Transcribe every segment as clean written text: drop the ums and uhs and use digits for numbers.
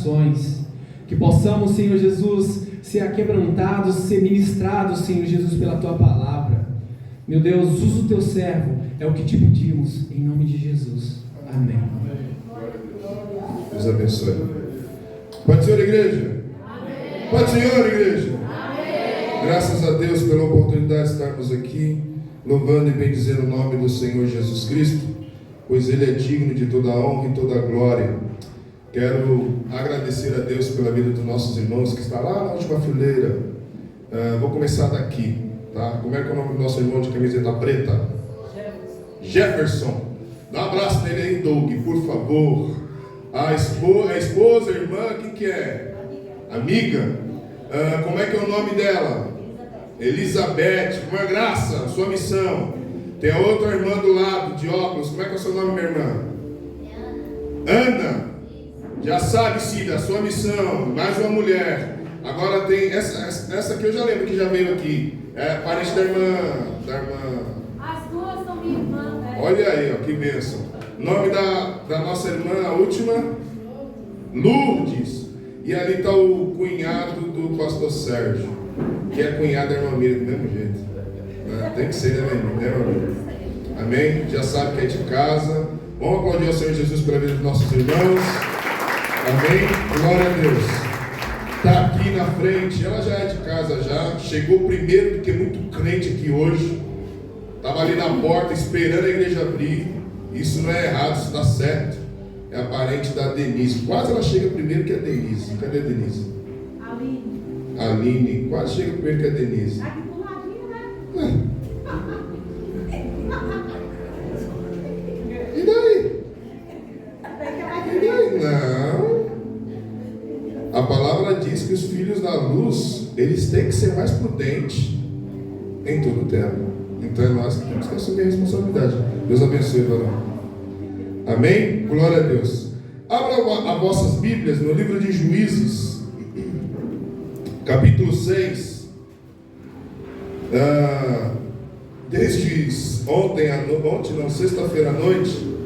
corações. Que possamos, Senhor Jesus, ser aquebrantados, ser ministrados, Senhor Jesus, pela Tua palavra. Meu Deus, usa o Teu servo, é o que te pedimos, em nome de Jesus. Amém. Deus abençoe. Pode ser, igreja? Amém. Pode ser, igreja? Amém. Graças a Deus pela oportunidade de estarmos aqui, louvando e bendizendo o nome do Senhor Jesus Cristo, pois Ele é digno de toda a honra e toda a glória. Quero agradecer a Deus pela vida dos nossos irmãos que está lá na última fileira. Vou começar daqui, tá? Como é que é o nome do nosso irmão de camiseta preta? Jefferson. Dá um abraço nele aí, Doug, por favor. A esposa, a irmã, quem que é? Amiga. Como é que é o nome dela? Elizabeth. Irmã Graça, sua missão. Tem a outra irmã do lado, de óculos. Como é que é o seu nome, minha irmã? Ana. Já sabe, Cida, a sua missão. Mais uma mulher. Agora tem essa aqui, eu já lembro que já veio aqui. É parente da irmã. As duas são minha irmã, né? Olha aí, ó, que bênção. Nome da nossa irmã, a última? Lourdes. E ali está o cunhado do pastor Sérgio, que é cunhado da irmã Miriam, do mesmo jeito. Tem que ser, né, irmã Miriam? Amém? Já sabe que é de casa. Vamos aplaudir ao Senhor Jesus pela vida dos nossos irmãos. Amém? Glória a Deus. Está aqui na frente, ela já é de casa já. Chegou primeiro do que muito crente aqui hoje. Estava ali na porta esperando a igreja abrir. Isso não é errado, isso está certo. É a parente da Denise. Quase ela chega primeiro que a Denise. Cadê a Denise? Aline. Quase chega primeiro que a Denise. Aqui do ladinho, né? E daí? Não. A palavra diz que os filhos da luz, eles têm que ser mais prudentes em todo o tempo. Então é nós que temos que assumir a responsabilidade. Deus abençoe, varão. Amém? Glória a Deus. Abra as vossas Bíblias no livro de Juízes, capítulo 6. Desde sexta-feira à noite,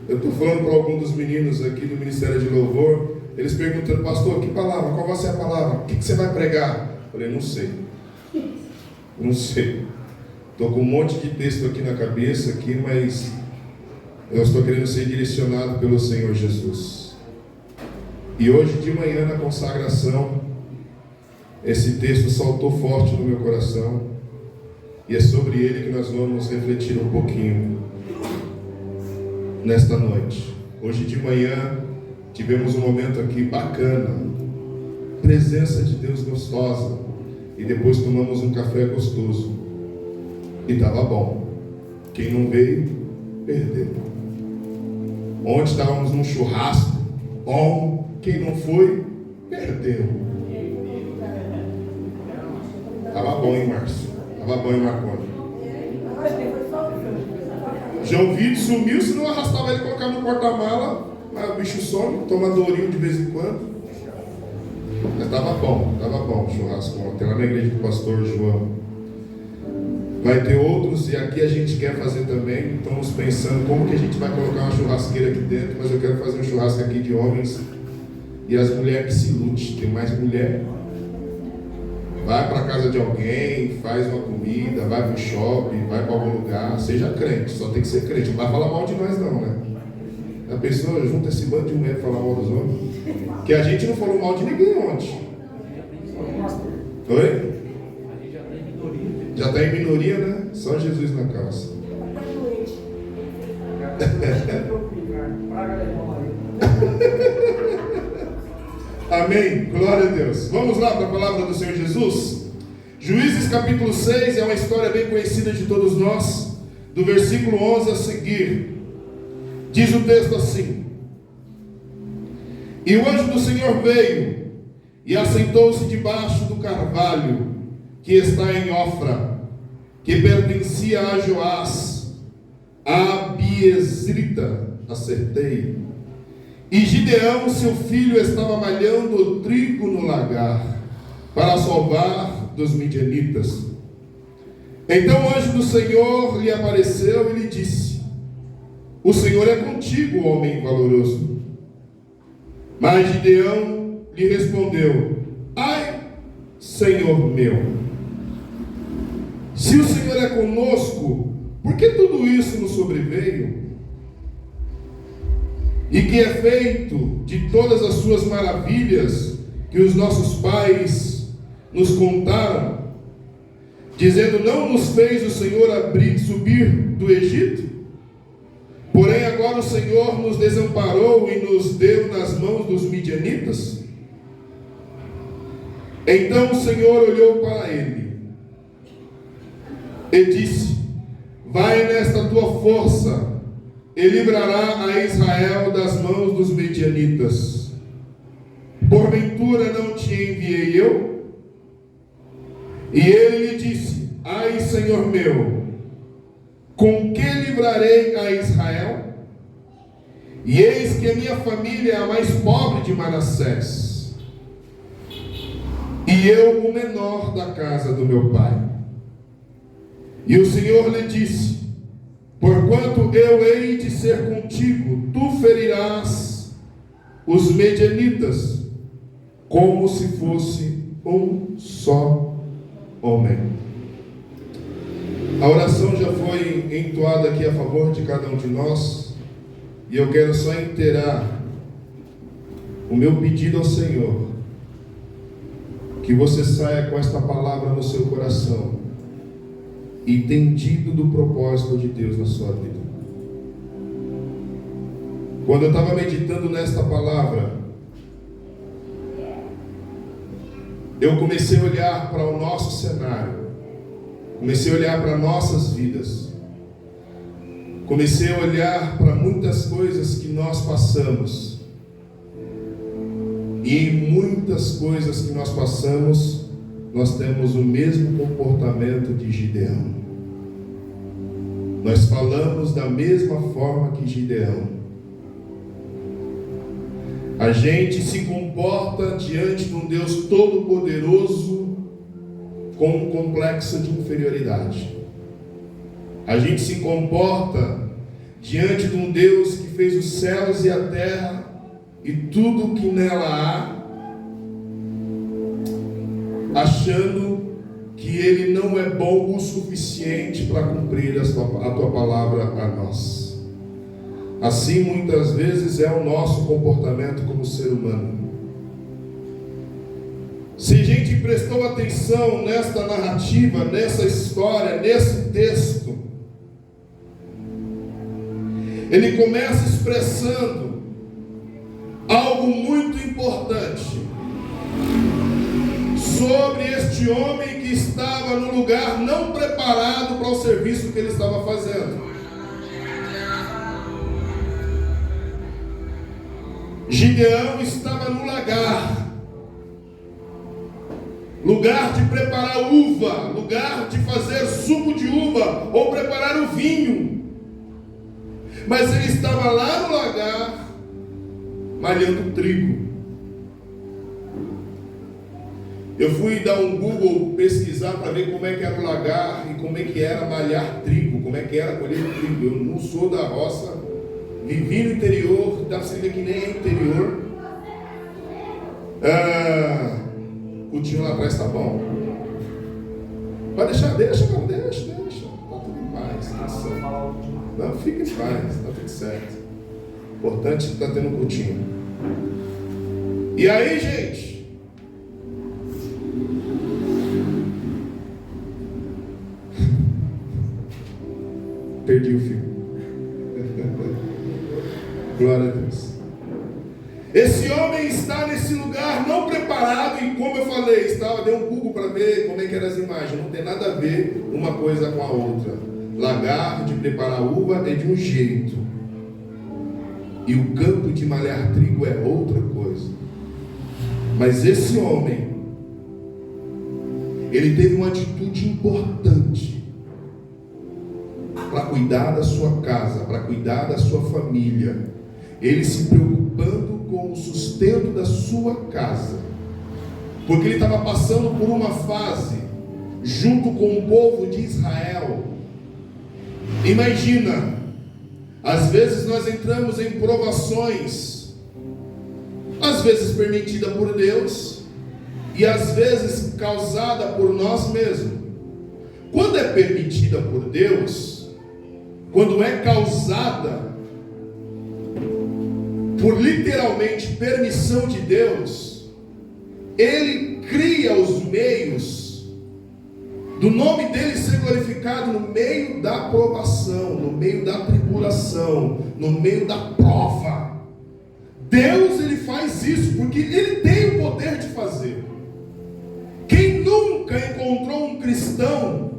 eu estou falando para alguns dos meninos aqui do Ministério de Louvor. Eles perguntando, pastor, que palavra? Qual vai ser a palavra? O que você vai pregar? Eu falei, não sei. Não sei. Estou com um monte de texto aqui na cabeça, mas eu estou querendo ser direcionado pelo Senhor Jesus. E hoje de manhã na consagração, esse texto saltou forte no meu coração. E é sobre ele que nós vamos refletir um pouquinho nesta noite. Hoje de manhã tivemos um momento aqui bacana, presença de Deus gostosa, e depois tomamos um café gostoso. E estava bom. Quem não veio, perdeu. Ontem estávamos num churrasco bom. Quem não foi, perdeu. Estava bom, hein, Márcio? Estava bom, hein, Marconi? João Vitor sumiu, se não arrastava ele e colocava no porta-mala. Mas o bicho some, toma dorinho de vez em quando. Mas estava bom o churrasco ontem, lá na igreja do pastor João. Vai ter outros, e aqui a gente quer fazer também. Estamos pensando como que a gente vai colocar uma churrasqueira aqui dentro, mas eu quero fazer um churrasco aqui de homens e as mulheres que se lute. Tem mais mulher. Vai para a casa de alguém, faz uma comida, vai para o shopping, vai para algum lugar. Seja crente, só tem que ser crente. Não vai falar mal de nós não, né? A pessoa junta esse bando de mulher para falar mal dos homens. Que a gente não falou mal de ninguém ontem. Oi? Já está em minoria, né? Só Jesus na calça. Amém? Glória a Deus. Vamos lá para a palavra do Senhor Jesus. Juízes capítulo 6 é uma história bem conhecida de todos nós. Do versículo 11 a seguir, diz o texto assim: E o anjo do Senhor veio e assentou-se debaixo do carvalho que está em Ofra, que pertencia a Joás, a Abiezrita, acertei. E Gideão, seu filho, estava malhando o trigo no lagar, para salvar dos midianitas. Então o anjo do Senhor lhe apareceu e lhe disse: O Senhor é contigo, homem valoroso. Mas Gideão lhe respondeu: ai, Senhor meu, se o Senhor é conosco, por que tudo isso nos sobreveio? E que é feito de todas as suas maravilhas que os nossos pais nos contaram, dizendo: não nos fez o Senhor subir do Egito? Porém agora o Senhor nos desamparou e nos deu nas mãos dos midianitas. Então o Senhor olhou para ele e disse: vai nesta tua força e livrará a Israel das mãos dos midianitas. Porventura não te enviei eu? E ele lhe disse: ai, Senhor meu, com que livrarei a Israel? E eis que a minha família é a mais pobre de Manassés, e eu o menor da casa do meu pai. E o Senhor lhe disse: porquanto eu hei de ser contigo, tu ferirás os medianitas, como se fosse um só homem. A oração já foi entoada aqui a favor de cada um de nós, e eu quero só inteirar o meu pedido ao Senhor, que você saia com esta palavra no seu coração, entendido do propósito de Deus na sua vida. Quando eu estava meditando nesta palavra, eu comecei a olhar para o nosso cenário, comecei a olhar para nossas vidas, comecei a olhar para muitas coisas que nós passamos, e em muitas coisas que nós passamos, nós temos o mesmo comportamento de Gideão. Nós falamos da mesma forma que Gideão. A gente se comporta diante de um Deus todo-poderoso com um complexo de inferioridade. A gente se comporta diante de um Deus que fez os céus e a terra e tudo o que nela há, achando que Ele não é bom o suficiente para cumprir a tua palavra a nós. Assim muitas vezes é o nosso comportamento como ser humano. Se a gente prestou atenção nesta narrativa, nessa história, nesse texto, ele começa expressando algo muito importante sobre este homem que estava no lugar não preparado para o serviço que ele estava fazendo. Gideão estava no lugar de preparar uva, lugar de fazer suco de uva ou preparar o vinho, mas ele estava lá no lagar malhando trigo. Eu fui dar um Google, pesquisar para ver como é que era o lagar e como é que era malhar trigo, como é que era colher trigo. Eu não sou da roça, vivi no interior, dá para você ver que nem é interior. O tio lá atrás está bom? Pode deixar, deixa. Está tudo em paz. Não, fica em paz, está tudo certo. Importante que está tendo um cultinho. E aí, gente? Perdi o fio. Glória a Deus. Esse homem está nesse lugar não preparado, e como eu falei, dei um Google para ver como é que eram as imagens. Não tem nada a ver uma coisa com a outra. Lagar de preparar uva é de um jeito, e o campo de malhar trigo é outra coisa. Mas esse homem, ele teve uma atitude importante para cuidar da sua casa, para cuidar da sua família. Ele se preocupando com o sustento da sua casa, porque ele estava passando por uma fase junto com o povo de Israel. Imagina, às vezes nós entramos em provações, às vezes permitida por Deus e às vezes causada por nós mesmos. Quando é permitida por Deus, quando é causada por literalmente permissão de Deus, Ele cria os meios do nome dele ser glorificado no meio da provação, no meio da tribulação, no meio da prova. Deus, ele faz isso porque ele tem o poder de fazer. Quem nunca encontrou um cristão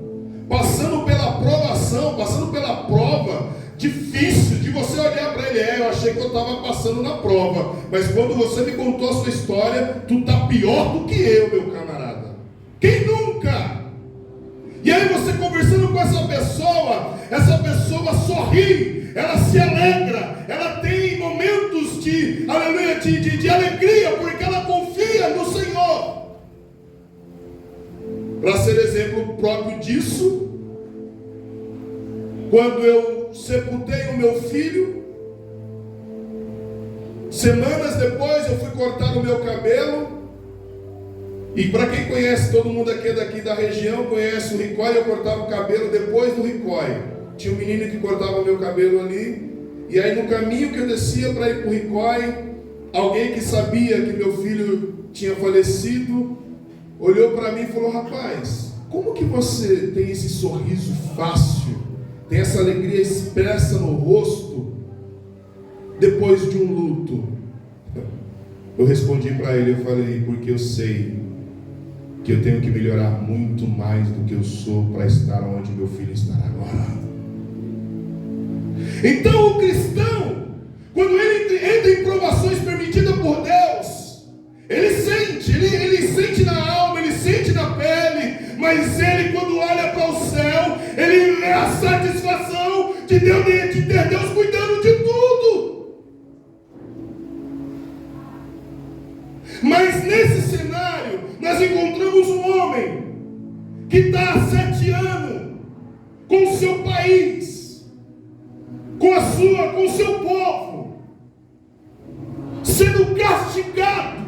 passando pela provação, passando pela prova difícil, de você olhar para ele, eu achei que eu estava passando na prova, mas quando você me contou a sua história, tu está pior do que eu, meu camarada. Quem nunca? E aí você conversando com essa pessoa sorri, ela se alegra, ela tem momentos de, aleluia, de alegria, porque ela confia no Senhor. Para ser exemplo próprio disso, quando eu sepultei o meu filho, semanas depois eu fui cortar o meu cabelo. E para quem conhece, todo mundo aqui é daqui da região, conhece o Ricói, eu cortava o cabelo depois do Ricói. Tinha um menino que cortava o meu cabelo ali. E aí no caminho que eu descia para ir para o Ricói, alguém que sabia que meu filho tinha falecido, olhou para mim e falou: rapaz, como que você tem esse sorriso fácil, tem essa alegria expressa no rosto, depois de um luto? Eu respondi para ele, eu falei: porque eu sei que eu tenho que melhorar muito mais do que eu sou para estar onde meu filho está agora. Então o cristão, quando ele entra em provações permitidas por Deus, ele sente na alma, ele sente na pele, mas ele, quando olha para o céu, ele vê a satisfação de ter Deus cuidando de tudo. Mas nesse cenário, nós encontramos um homem que está há 7 anos com o seu país, com o seu povo, sendo castigado,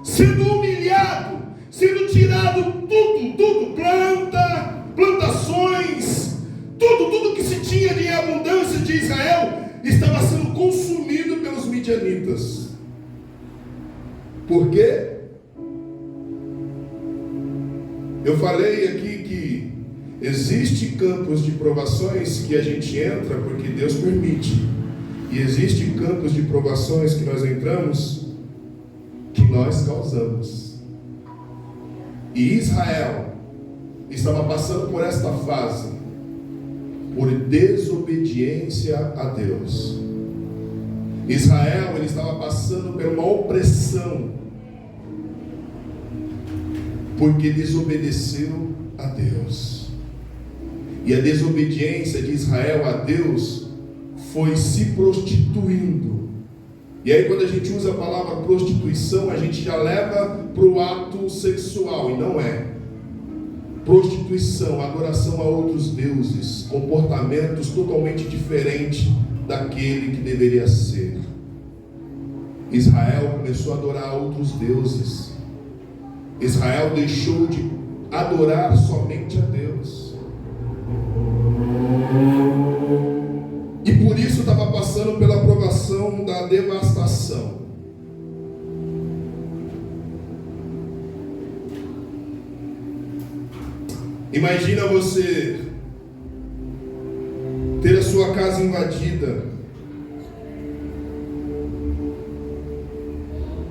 sendo humilhado, sendo tirado tudo, plantações, tudo que se tinha de abundância de Israel, estava sendo consumido pelos midianitas. Por quê? Eu falei aqui que existe campos de provações que a gente entra porque Deus permite, e existe campos de provações que nós entramos que nós causamos. E Israel estava passando por esta fase por desobediência a Deus. Israel, ele estava passando por uma opressão porque desobedeceu a Deus. E a desobediência de Israel a Deus foi se prostituindo. E aí quando a gente usa a palavra prostituição, a gente já leva para o ato sexual, e não é. Prostituição, adoração a outros deuses, comportamentos totalmente diferentes daquele que deveria ser. Israel começou a adorar outros deuses. Israel deixou de adorar somente a Deus. E por isso estava passando pela provação da devastação. Imagina você ter a sua casa invadida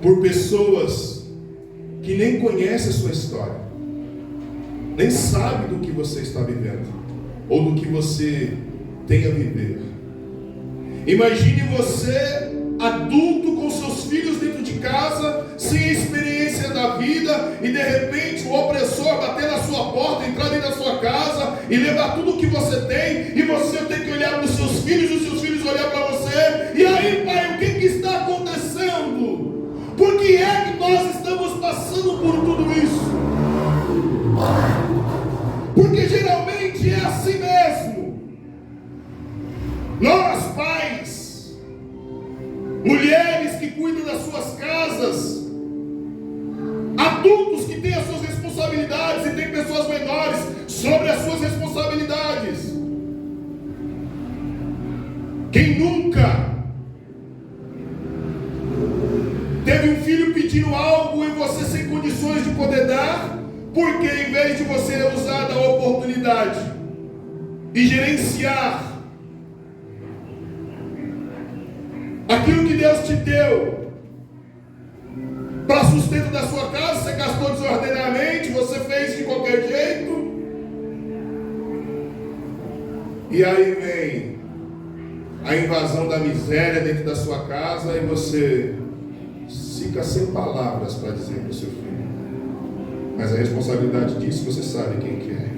por pessoas que nem conhecem a sua história, nem sabe do que você está vivendo, ou do que você tem a viver. Imagine você, adulto, com seus filhos dentro de casa, sem experiência da vida, e de repente o opressor bater na sua porta, entrar dentro da sua casa, e levar tudo o que você tem, e você tem que olhar para os seus filhos, e os seus filhos olhar para você, e aí, pai, o que está acontecendo? Por que é que nós estamos passando por tudo isso? Porque geralmente é assim mesmo. Nós, pais, mulheres que cuidam das suas casas, adultos que têm as suas responsabilidades e tem pessoas menores sobre as suas responsabilidades. Quem nunca teve um filho pedindo algo e você sem condições de poder dar, porque em vez de você usar da oportunidade e gerenciar aquilo que Deus te deu para sustento da sua casa, você gastou desordenadamente, você fez de qualquer jeito, e aí vem a invasão da miséria dentro da sua casa e você fica sem palavras para dizer para o seu filho. Mas a responsabilidade disso você sabe quem que é.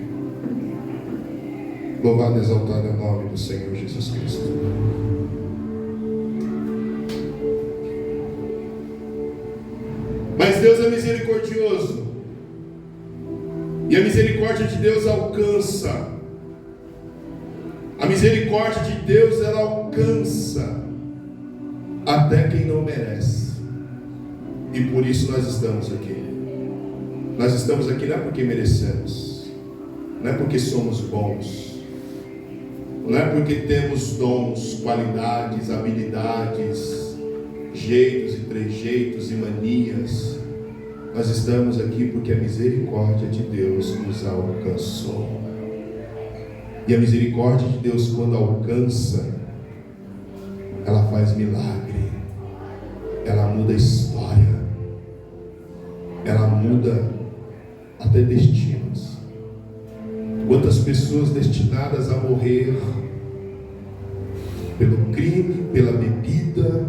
Louvado e exaltado é o nome do Senhor Jesus Cristo. Mas Deus é misericordioso. E a misericórdia de Deus alcança. A misericórdia de Deus, ela alcança até quem não merece. E por isso nós estamos aqui. Nós estamos aqui não é porque merecemos, não é porque somos bons, não é porque temos dons, qualidades, habilidades, jeitos e trejeitos e manias. Nós estamos aqui porque a misericórdia de Deus nos alcançou. E a misericórdia de Deus, quando alcança, ela faz milagre, ela muda a história, ela muda até destinos. Quantas pessoas destinadas a morrer pelo crime, pela bebida,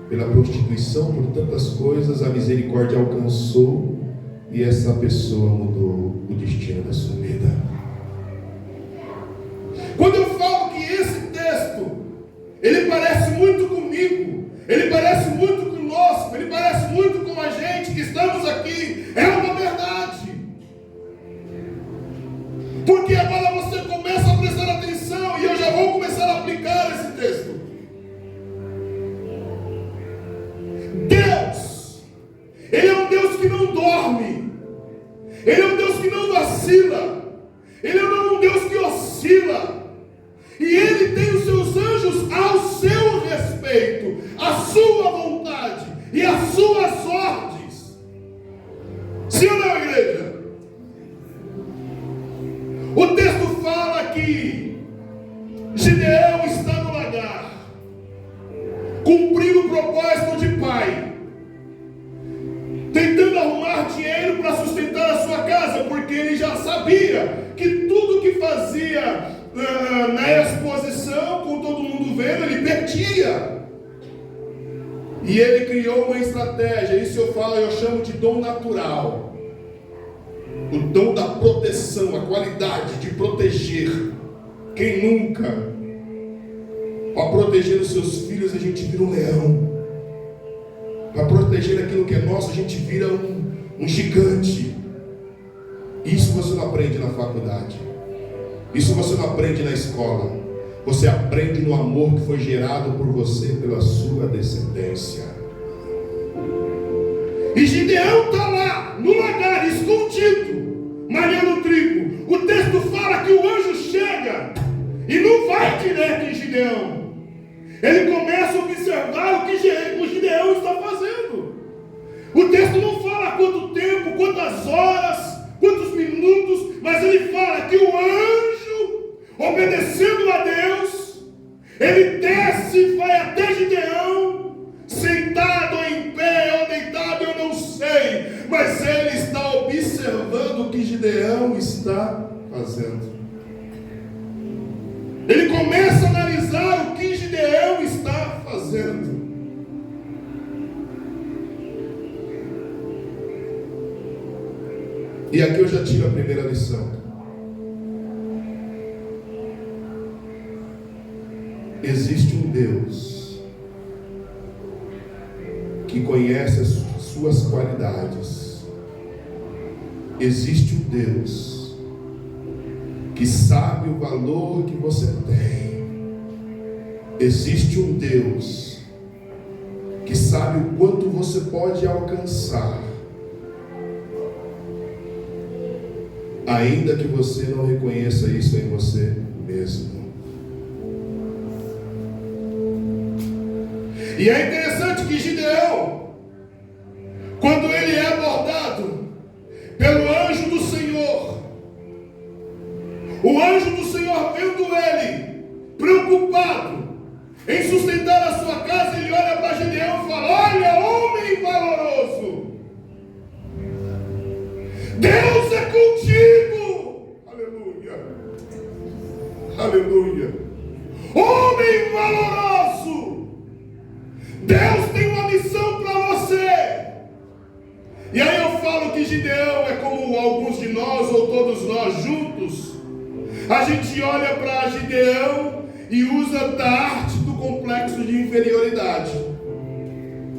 pela prostituição, por tantas coisas, a misericórdia alcançou e essa pessoa mudou o destino da sua vida. Quando eu falo que esse texto, ele parece muito comigo, ele parece muito conosco, ele parece muito com a gente que estamos aqui, é uma verdade. Porque agora você começa a prestar atenção, e eu já vou começar a aplicar esse texto. Deus, Ele é um Deus que não dorme, Ele é um Deus que não vacila, Ele é um Deus que oscila. E Ele tem os seus anjos ao seu respeito, a sua vontade e as suas ordens. Sim ou não, igreja? O texto fala que Gideão está no lagar, cumprindo o propósito de pai, tentando arrumar dinheiro para sustentar a sua casa, porque ele já sabia que tudo que fazia na exposição, com todo mundo vendo, ele perdia. E ele criou uma estratégia. Isso eu chamo de dom natural. O dom da proteção, a qualidade de proteger. Quem nunca? Para proteger os seus filhos, a gente vira um leão. Para proteger aquilo que é nosso, a gente vira um gigante. Isso você não aprende na faculdade. Isso você não aprende na escola. Você aprende no amor que foi gerado por você pela sua descendência. E Gideão está lá no lagar, escondido, malhando trigo. O texto fala que o anjo chega e não vai direto em Gideão. Ele começa a observar o que o Gideão está fazendo. O texto não fala quanto tempo, quantas horas, quantos minutos, mas ele fala que o anjo, obedecendo a Deus, ele desce e vai até Gideão, sentado ou em pé ou deitado, eu não sei, mas ele está observando o que Gideão está fazendo. Ele começa a analisar o que Gideão está fazendo. E aqui eu já tiro a primeira lição. Existe um Deus que conhece as suas qualidades. Existe um Deus que sabe o valor que você tem. Existe um Deus que sabe o quanto você pode alcançar. ainda que você não reconheça isso em você mesmo. E é interessante que Gideão, quando ele é abordado pelo anjo do Senhor, o anjo do Senhor, vendo ele preocupado em sustentar a sua casa, ele olha para Gideão e fala: olha, homem valoroso, Deus é contigo. Aleluia, aleluia. Homem valoroso, Deus tem uma missão para você. E aí eu falo que Gideão é como alguns de nós, ou todos nós juntos. A gente olha para Gideão e usa da arte do complexo de inferioridade.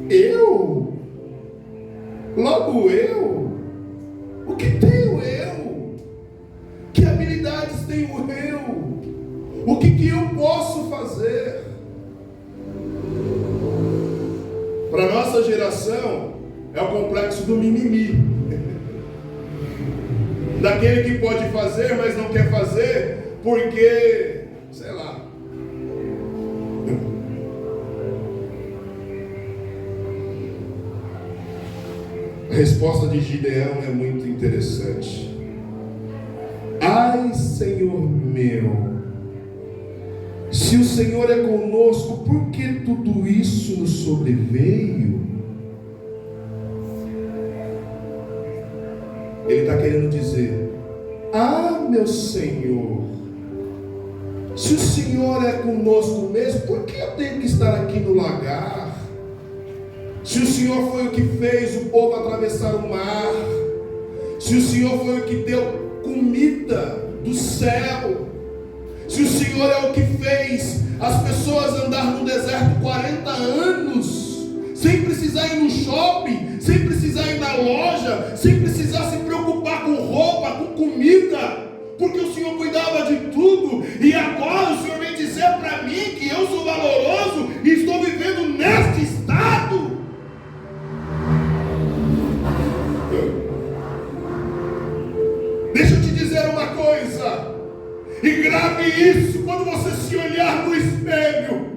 Eu? Logo eu? O que tenho eu? Que habilidades tenho eu? O que eu posso fazer? Para nossa geração é o complexo do mimimi, daquele que pode fazer, mas não quer fazer porque, sei lá. A resposta de Gideão é muito interessante. Ai, Senhor meu, se o Senhor é conosco, por que tudo isso nos sobreveio? Ele está querendo dizer: ah, meu Senhor, se o Senhor é conosco mesmo, por que eu tenho que estar aqui no lagar? Se o Senhor foi o que fez o povo atravessar o mar, se o Senhor foi o que deu comida do céu, se o Senhor é o que fez as pessoas andar no deserto 40 anos, sem precisar ir no shopping, sem precisar ir na loja, sem precisar se preocupar com roupa, com comida, porque o Senhor cuidava de tudo, e agora o Senhor vem dizer para mim que eu sou valoroso e estou vivendo neste estado. Deixa eu te dizer uma coisa, e grave isso quando você se olhar no espelho: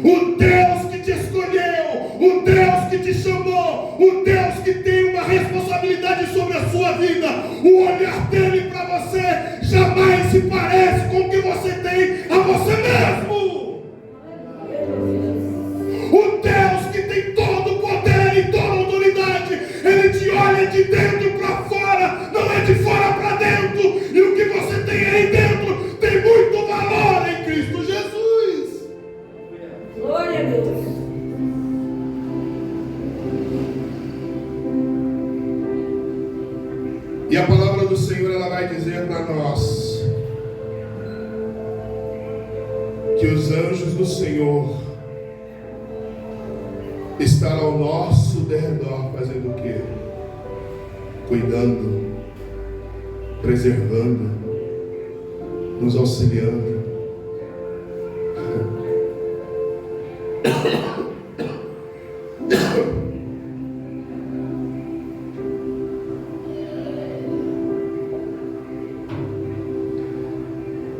o Deus que te escolheu, o Deus que te chamou, o Deus que tem uma responsabilidade sobre a sua vida, o olhar dele para você jamais se parece com o que você tem a você mesmo. O Deus que tem todo o poder e toda a autoridade, ele te olha de dentro para fora, não é de fora para dentro, e o que você tem aí dentro tem muito valor em Cristo Jesus. Glória a Deus. E a palavra do Senhor, ela vai dizer para nós que os anjos do Senhor estão ao nosso derredor, fazendo o quê? Cuidando, preservando, nos auxiliando.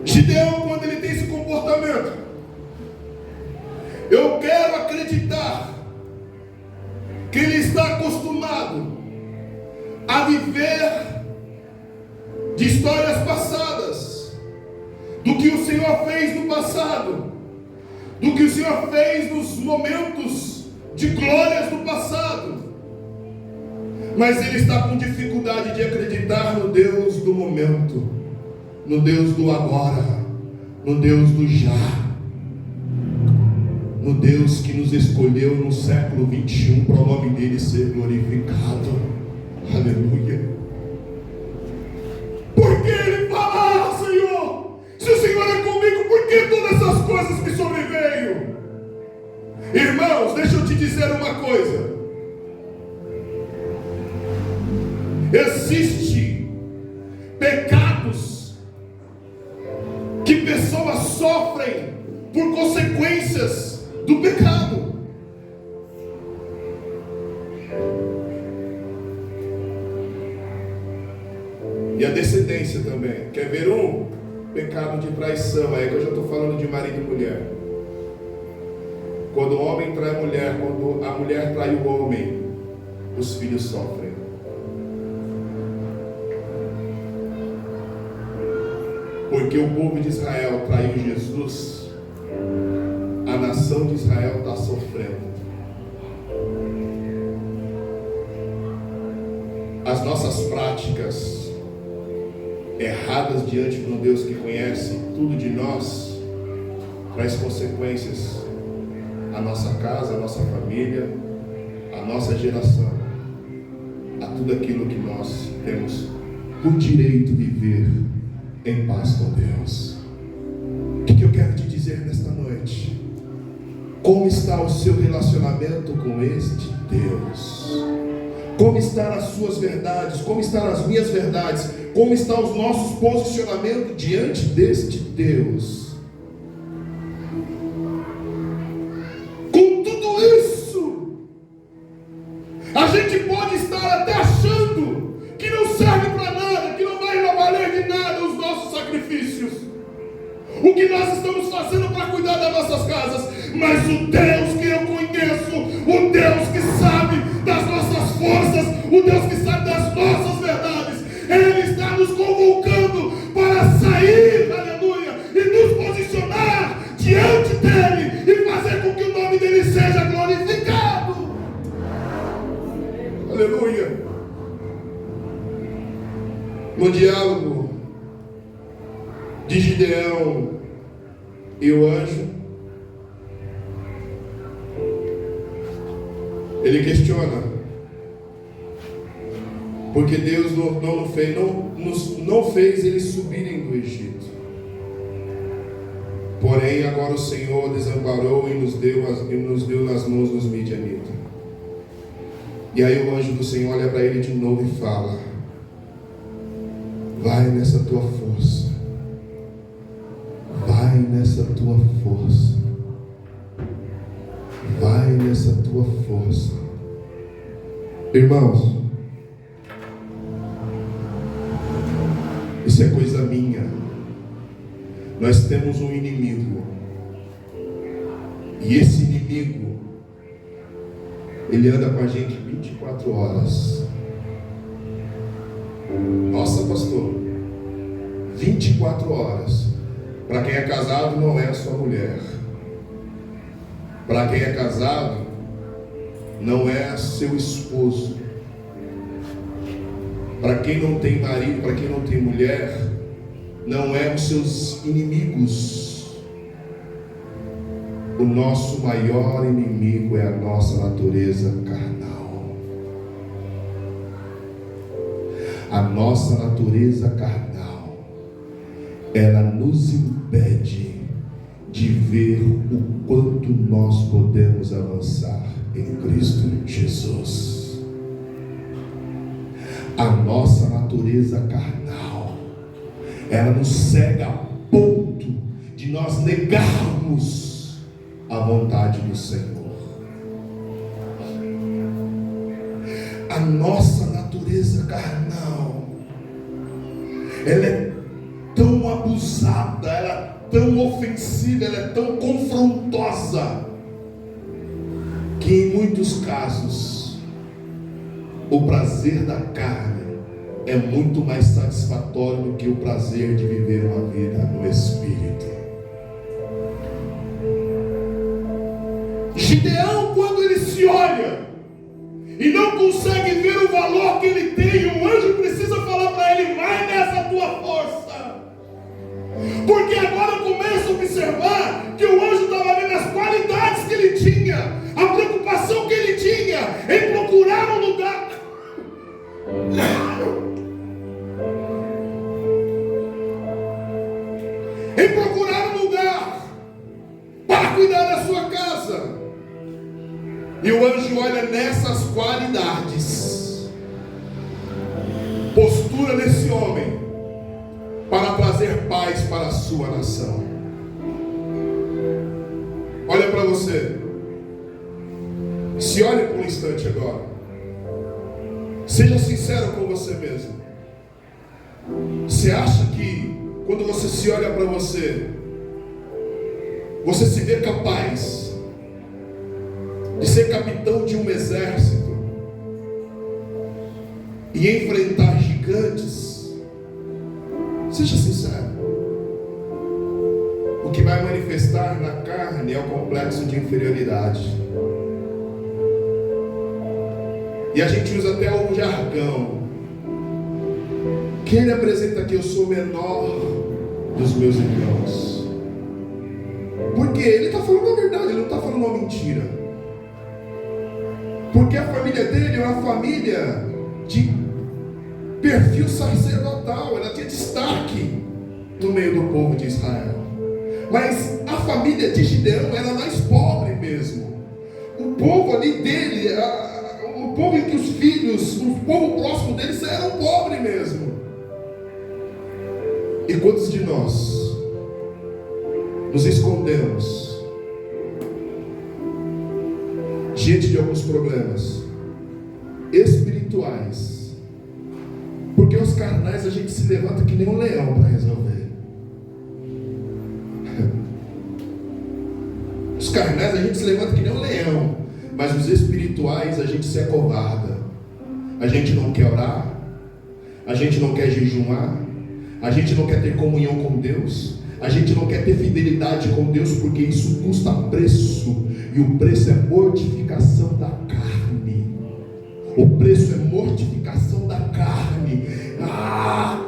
Gideão, quando ele tem esse comportamento, eu quero acreditar que ele está acostumado a viver de histórias passadas, do que o Senhor fez no passado, do que o Senhor fez nos momentos de glórias do passado, mas ele está com dificuldade de acreditar no Deus do momento, no Deus do agora, no Deus do já, no Deus que nos escolheu no século 21 para o nome dele ser glorificado. Aleluia. Por que ele fala: ah, Senhor, se o Senhor é comigo, por que todas essas coisas me sobreveio? Irmãos, deixa eu te dizer uma coisa: existe pecados que pessoas sofrem por consequências do pecado. E a descendência também. Quer ver um? Pecado de traição. Aí que eu já estou falando de marido e mulher. Quando o homem trai a mulher, quando a mulher trai o homem, os filhos sofrem. Porque o povo de Israel traiu Jesus, a nação de Israel está sofrendo. As nossas práticas erradas diante de um Deus que conhece tudo de nós, traz consequências à nossa casa, à nossa família, à nossa geração, a tudo aquilo que nós temos por direito de viver em paz com Deus. O que eu quero te dizer nesta noite? Como está o seu relacionamento com este Deus? Como estão as suas verdades? Como estão as minhas verdades? Como estão os nossos posicionamentos diante deste Deus? Com tudo isso, a gente pode estar até achando que não serve para nada, que não vai valer de nada os nossos sacrifícios, o que nós estamos fazendo para cuidar das nossas casas, mas o Deus que eu conheço, o Deus que sabe das nossas forças, o Deus que sabe das nossas verdades, Ele está nos convocando para sair, aleluia, e nos posicionar diante dEle e fazer com que o nome dEle seja glorificado. Aleluia. No diálogo de Gideão e o anjo, ele questiona, porque Deus não fez eles subirem do Egito. Porém, agora o Senhor desamparou e nos deu nas mãos dos midianitas. E aí o anjo do Senhor olha para ele de novo e fala: vai nessa tua força, vai nessa tua força, vai nessa tua força. Irmãos, isso é coisa minha. Nós temos um inimigo, e esse inimigo, ele anda com a gente 24 horas. Nossa, pastor, 24 horas. Para quem é casado, não é a sua mulher. Para quem é casado, não é seu esposo. Para quem não tem marido, para quem não tem mulher, não é os seus inimigos. O nosso maior inimigo é a nossa natureza carnal. A nossa natureza carnal, ela nos impede de ver o quanto nós podemos avançar em Cristo Jesus. A nossa natureza carnal, ela nos cega a ponto de nós negarmos a vontade do Senhor. A nossa natureza carnal, ela é tão abusada, ela é tão ofensiva, ela é tão confrontosa, que em muitos casos o prazer da carne é muito mais satisfatório do que o prazer de viver uma vida no Espírito. Gideão, quando ele se olha e não consegue ver o valor que ele tem, o anjo precisa falar para ele: vai nessa tua força. Porque agora começa a observar que o anjo estava vendo as qualidades que ele tinha, a preocupação que ele tinha em procurar um lugar. Em procurar um lugar para cuidar da sua casa. E o anjo olha nessas qualidades, postura desse homem para trazer paz para a sua nação. Olha para você, se olhe por um instante agora, seja sincero com você mesmo. Você acha que quando você se olha para você, você se vê capaz de ser capitão de um exército e enfrentar gigantes? Seja sincero. O que vai manifestar na carne é o complexo de inferioridade. E a gente usa até o jargão. Quem ele apresenta aqui? Eu sou o menor dos meus irmãos. Porque ele está falando a verdade, ele não está falando uma mentira. Porque a família dele é uma família de perfil sacerdotal, ela tinha destaque no meio do povo de Israel. Mas a família de Gideão era mais pobre mesmo. O povo ali dele, o povo em que os filhos, o povo próximo deles eram pobres mesmo. E quantos de nós nos escondemos diante de alguns problemas espirituais? Porque os carnais a gente se levanta que nem um leão para resolver. Os carnais a gente se levanta que nem um leão, mas os espirituais a gente se acovarda. A gente não quer orar, a gente não quer jejuar, a gente não quer ter comunhão com Deus, a gente não quer ter fidelidade com Deus, porque isso custa preço, e o preço é mortificação da carne. O preço é mortificação da carne.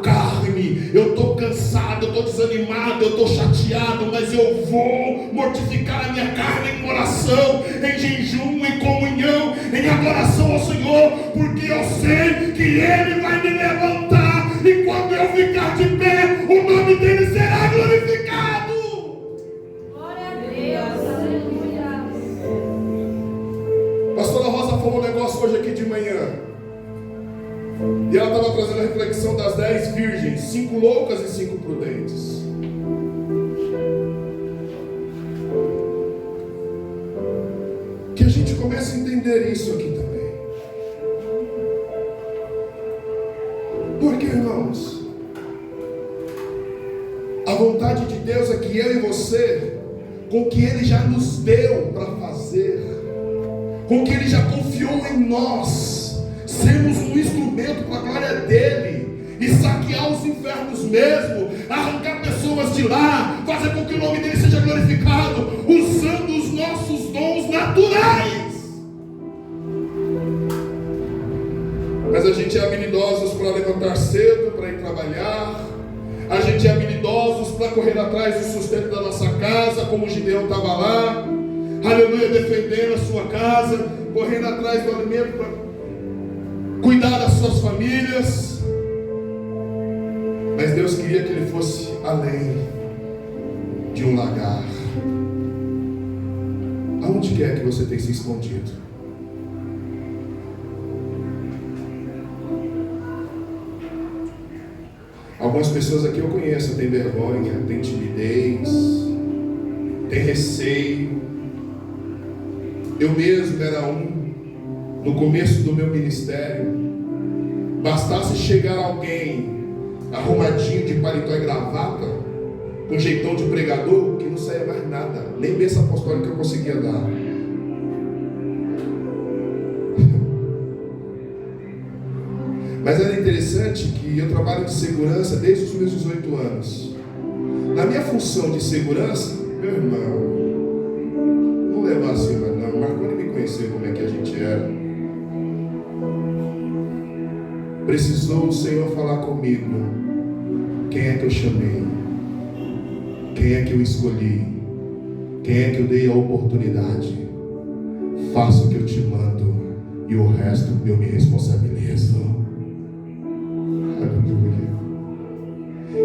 Carne, eu estou cansado, eu estou desanimado, eu estou chateado, mas eu vou mortificar a minha carne em oração, em jejum, em comunhão, em adoração ao Senhor, porque eu sei que Ele vai me levantar, e quando eu ficar de pé, o nome dEle será glorificado. Glória a Deus, aleluia. Pastora Rosa falou um negócio hoje aqui de manhã, e ela estava trazendo a reflexão das 10 virgens, 5 loucas e 5 prudentes. Que a gente comece a entender isso aqui também. Porque, irmãos, a vontade de Deus é que eu e você, com o que Ele já nos deu para fazer, com o que Ele já confiou em nós, sermos um instrumento para a glória dEle, e saquear os infernos mesmo, arrancar pessoas de lá, fazer com que o nome dEle seja glorificado, usando os nossos dons naturais. Mas a gente é habilidosos para levantar cedo, para ir trabalhar, a gente é habilidosos para correr atrás do sustento da nossa casa, como o Gideão estava lá, aleluia, defendendo a sua casa, correndo atrás do alimento para cuidar das suas famílias. Mas Deus queria que ele fosse além de um lagar. Aonde quer que você tenha se escondido? Algumas pessoas aqui eu conheço, tem vergonha, tem timidez, tem receio. Eu mesmo era no começo do meu ministério. Bastasse chegar alguém arrumadinho de paletó e gravata, com jeitão de pregador, que não saía mais nada, nem bênção apostólica eu conseguia dar. Mas era interessante que eu trabalho de segurança desde os meus 18 anos. Na minha função de segurança, meu irmão, não levar assim, não, Marconi me conheceu como é que a gente era. Precisou o Senhor falar comigo. Quem é que eu chamei? Quem é que eu escolhi? Quem é que eu dei a oportunidade? Faça o que eu te mando, e o resto eu me responsabilizo. Aleluia.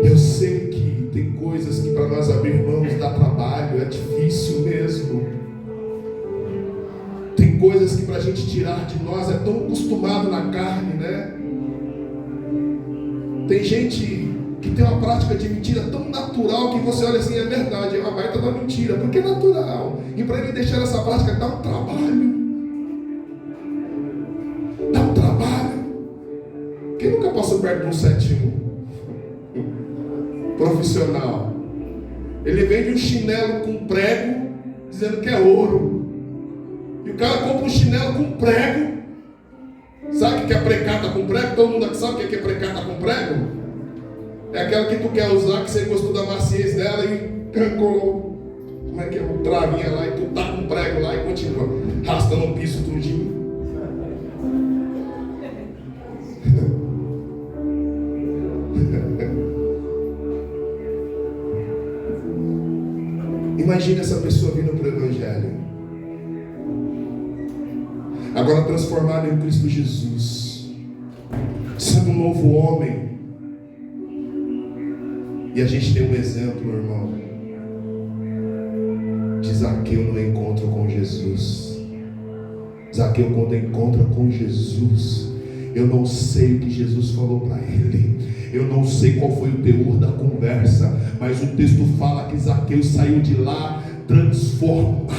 Eu sei que tem coisas que para nós abrir mãos dá trabalho, é difícil mesmo. Tem coisas que para a gente tirar de nós é tão acostumado na carne, né? Tem gente que tem uma prática de mentira tão natural que você olha assim, é verdade, é uma baita da mentira, porque é natural. E para ele deixar essa prática dá um trabalho. Dá um trabalho. Quem nunca passou perto de um 71? profissional. Ele vende um chinelo com prego, dizendo que é ouro. E o cara compra um chinelo com prego. Sabe o que é precata com prego? Todo mundo aqui sabe o que é precata com prego? É aquela que tu quer usar, que você gostou da maciez dela e cancou. Como é que é? Um travinha lá e tu tá com prego lá e continua arrastando o piso tudinho. Imagina essa pessoa vindo para o Evangelho, agora transformada em Cristo Jesus, sendo um novo homem. E a gente tem um exemplo, irmão, de Zaqueu no encontro com Jesus. Zaqueu, quando encontra com Jesus, eu não sei o que Jesus falou para ele, eu não sei qual foi o teor da conversa, mas o texto fala que Zaqueu saiu de lá transformado,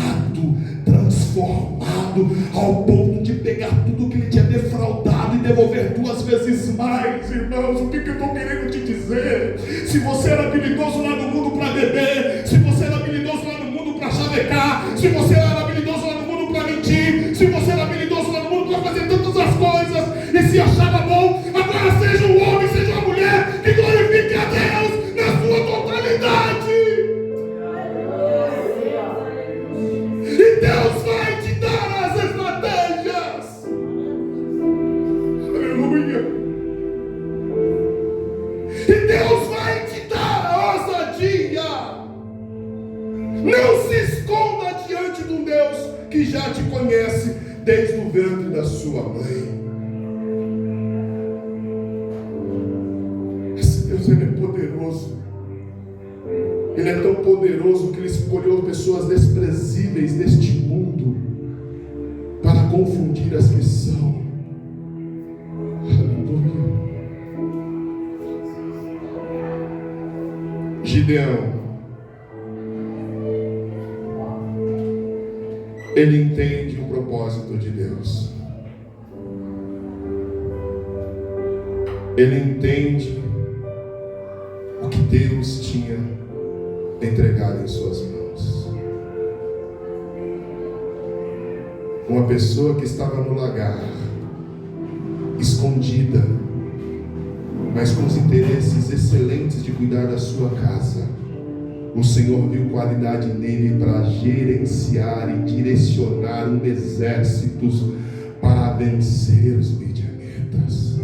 ao ponto de pegar tudo que ele tinha defraudado e devolver 2 vezes mais. Irmãos, o que eu estou querendo te dizer? Se você era habilidoso lá no mundo para beber, se você era habilidoso lá no mundo para chavecar, se você era habilidoso lá no mundo para mentir, se você era habilidoso lá no mundo para fazer tantas as coisas e se achava bom, agora seja um homem, seja uma mulher que glorifique a Deus na sua totalidade. E Deus vai te dar as estratégias. Aleluia. E Deus vai te dar a ousadia. Não se esconda diante de um Deus que já te conhece desde o ventre da sua mãe. Esse Deus, Ele é poderoso. Ele é tão poderoso que Ele escolheu pessoas desprezíveis deste mundo para confundir as que são. Aleluia. Gideão, ele entende o propósito de Deus. Ele entende o que Deus tinha entregado em suas mãos. Uma pessoa que estava no lagar, escondida, mas com os interesses excelentes de cuidar da sua casa, o Senhor viu qualidade nele para gerenciar e direcionar um exército para vencer os midianitas.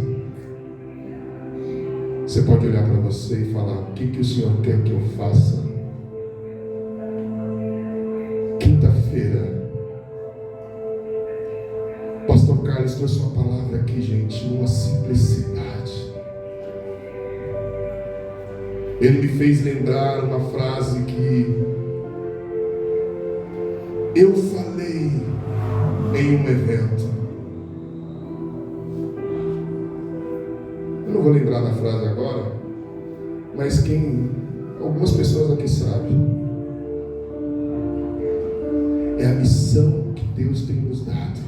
Você pode olhar para você e falar: o que o Senhor quer que eu faça? Quinta-feira, Pastor Carlos trouxe uma palavra aqui, gente, uma simplicidade. Ele me fez lembrar uma frase que eu falei em um evento. Eu não vou lembrar da frase agora, mas algumas pessoas aqui sabem. É a missão que Deus tem nos dado,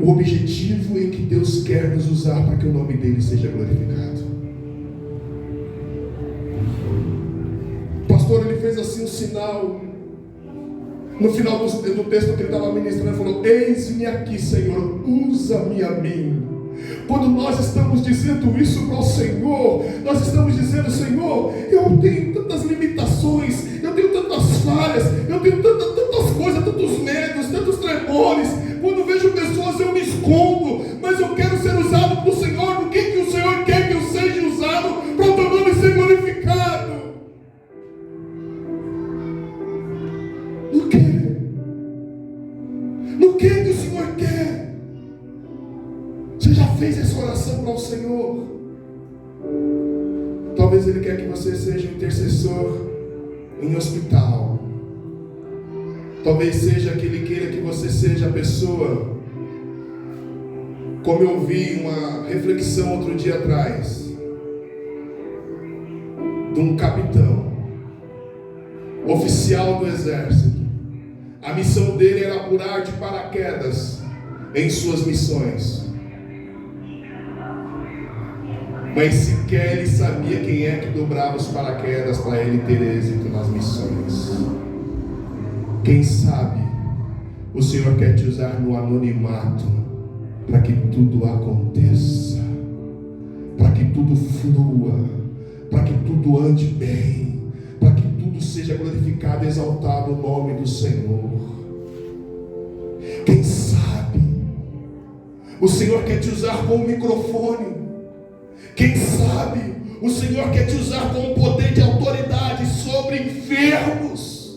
o objetivo em que Deus quer nos usar para que o nome dele seja glorificado. O pastor, ele fez assim um sinal no final do texto que ele estava ministrando. Ele falou: eis-me aqui, Senhor, usa-me a mim. Quando nós estamos dizendo isso para o Senhor, nós estamos dizendo: Senhor, eu tenho tantas limitações, eu tenho tantas falhas, eu tenho tantas coisas, tantos medos, tantos tremores. Quando vejo pessoas eu me escondo, mas eu quero ser usado para o Senhor. No que o Senhor quer que eu seja usado para o teu nome ser glorificado? No que o Senhor quer? Você já fez essa oração para o Senhor? Talvez Ele quer que você seja um intercessor em hospital. Talvez seja que Ele queira que você seja a pessoa, como eu vi uma reflexão outro dia atrás, de um capitão, oficial do exército. A missão dele era pular de paraquedas em suas missões. mas sequer ele sabia quem é que dobrava os paraquedas para ele ter êxito nas missões. Quem sabe o Senhor quer te usar no anonimato para que tudo aconteça, para que tudo flua, para que tudo ande bem, para que tudo seja glorificado e exaltado o nome do Senhor. Quem sabe o Senhor quer te usar com o microfone. Quem sabe o Senhor quer te usar com o poder de autoridade sobre enfermos.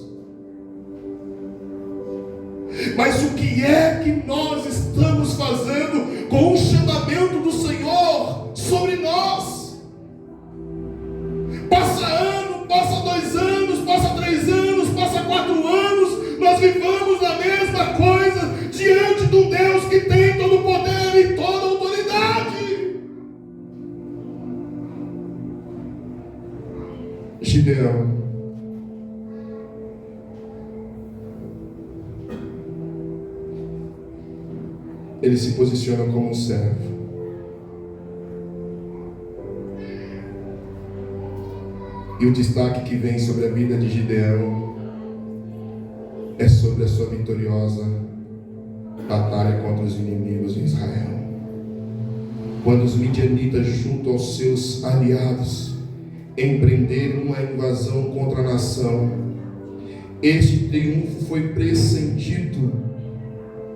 Mas o que é que nós estamos fazendo com o chamamento do Senhor sobre nós? Passa ano, passa 2 anos, passa 3 anos, passa 4 anos, nós vivamos a mesma coisa diante de um Deus que tem todo o poder e toda a autoridade. Gideão, ele se posiciona como um servo. E o destaque que vem sobre a vida de Gideão é sobre a sua vitoriosa batalha contra os inimigos de Israel. Quando os midianitas, junto aos seus aliados, empreenderam uma invasão contra a nação, este triunfo foi precedido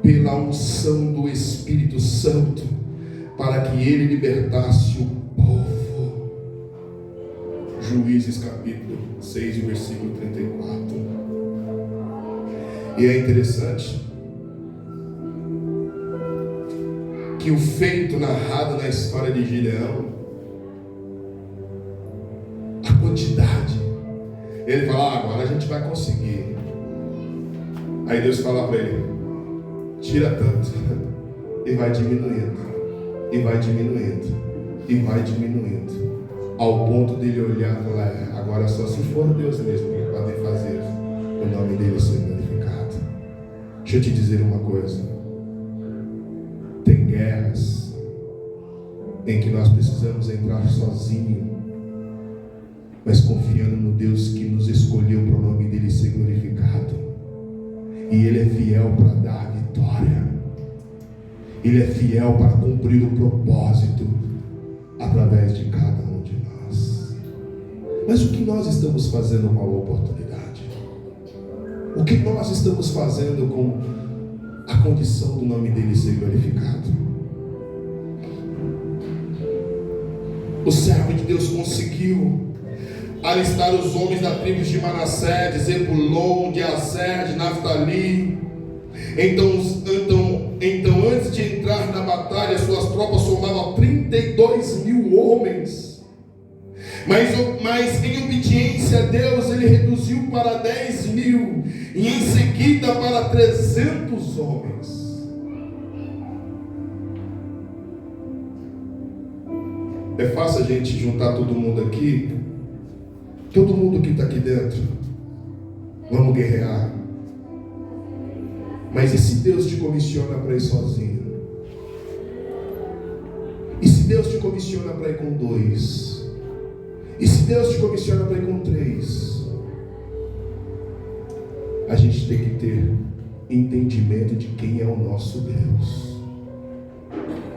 pela unção do Espírito Santo, para que ele libertasse o povo. Juízes capítulo 6, versículo 34. E é interessante que o feito narrado na história de Gideão, a quantidade, ele fala: agora a gente vai conseguir. Aí Deus fala para ele: tira tanto, e vai diminuindo, e vai diminuindo, e vai diminuindo, ao ponto dele olhar e falar: agora só se for Deus mesmo que pode fazer o nome dele ser glorificado. Deixa eu te dizer uma coisa: tem guerras em que nós precisamos entrar sozinho, mas confiando no Deus que nos escolheu para o nome dele ser glorificado. E ele é fiel para dar a vitória. Ele é fiel para cumprir o propósito através de cada um de nós. Mas o que nós estamos fazendo com a oportunidade? O que nós estamos fazendo com a condição do nome dele ser glorificado? O servo de Deus conseguiu alistar os homens da tribo de Manassés, de Zebulon, de Aser, de Naftali. Então, antes de entrar na batalha, suas tropas somavam 32.000 homens. Mas em obediência a Deus, ele reduziu para 10.000 e em seguida para 300 homens. É fácil a gente juntar todo mundo aqui. Todo mundo que está aqui dentro, vamos guerrear. Mas e se Deus te comissiona para ir sozinho? E se Deus te comissiona para ir com 2? E se Deus te comissiona para ir com 3? A gente tem que ter entendimento de quem é o nosso Deus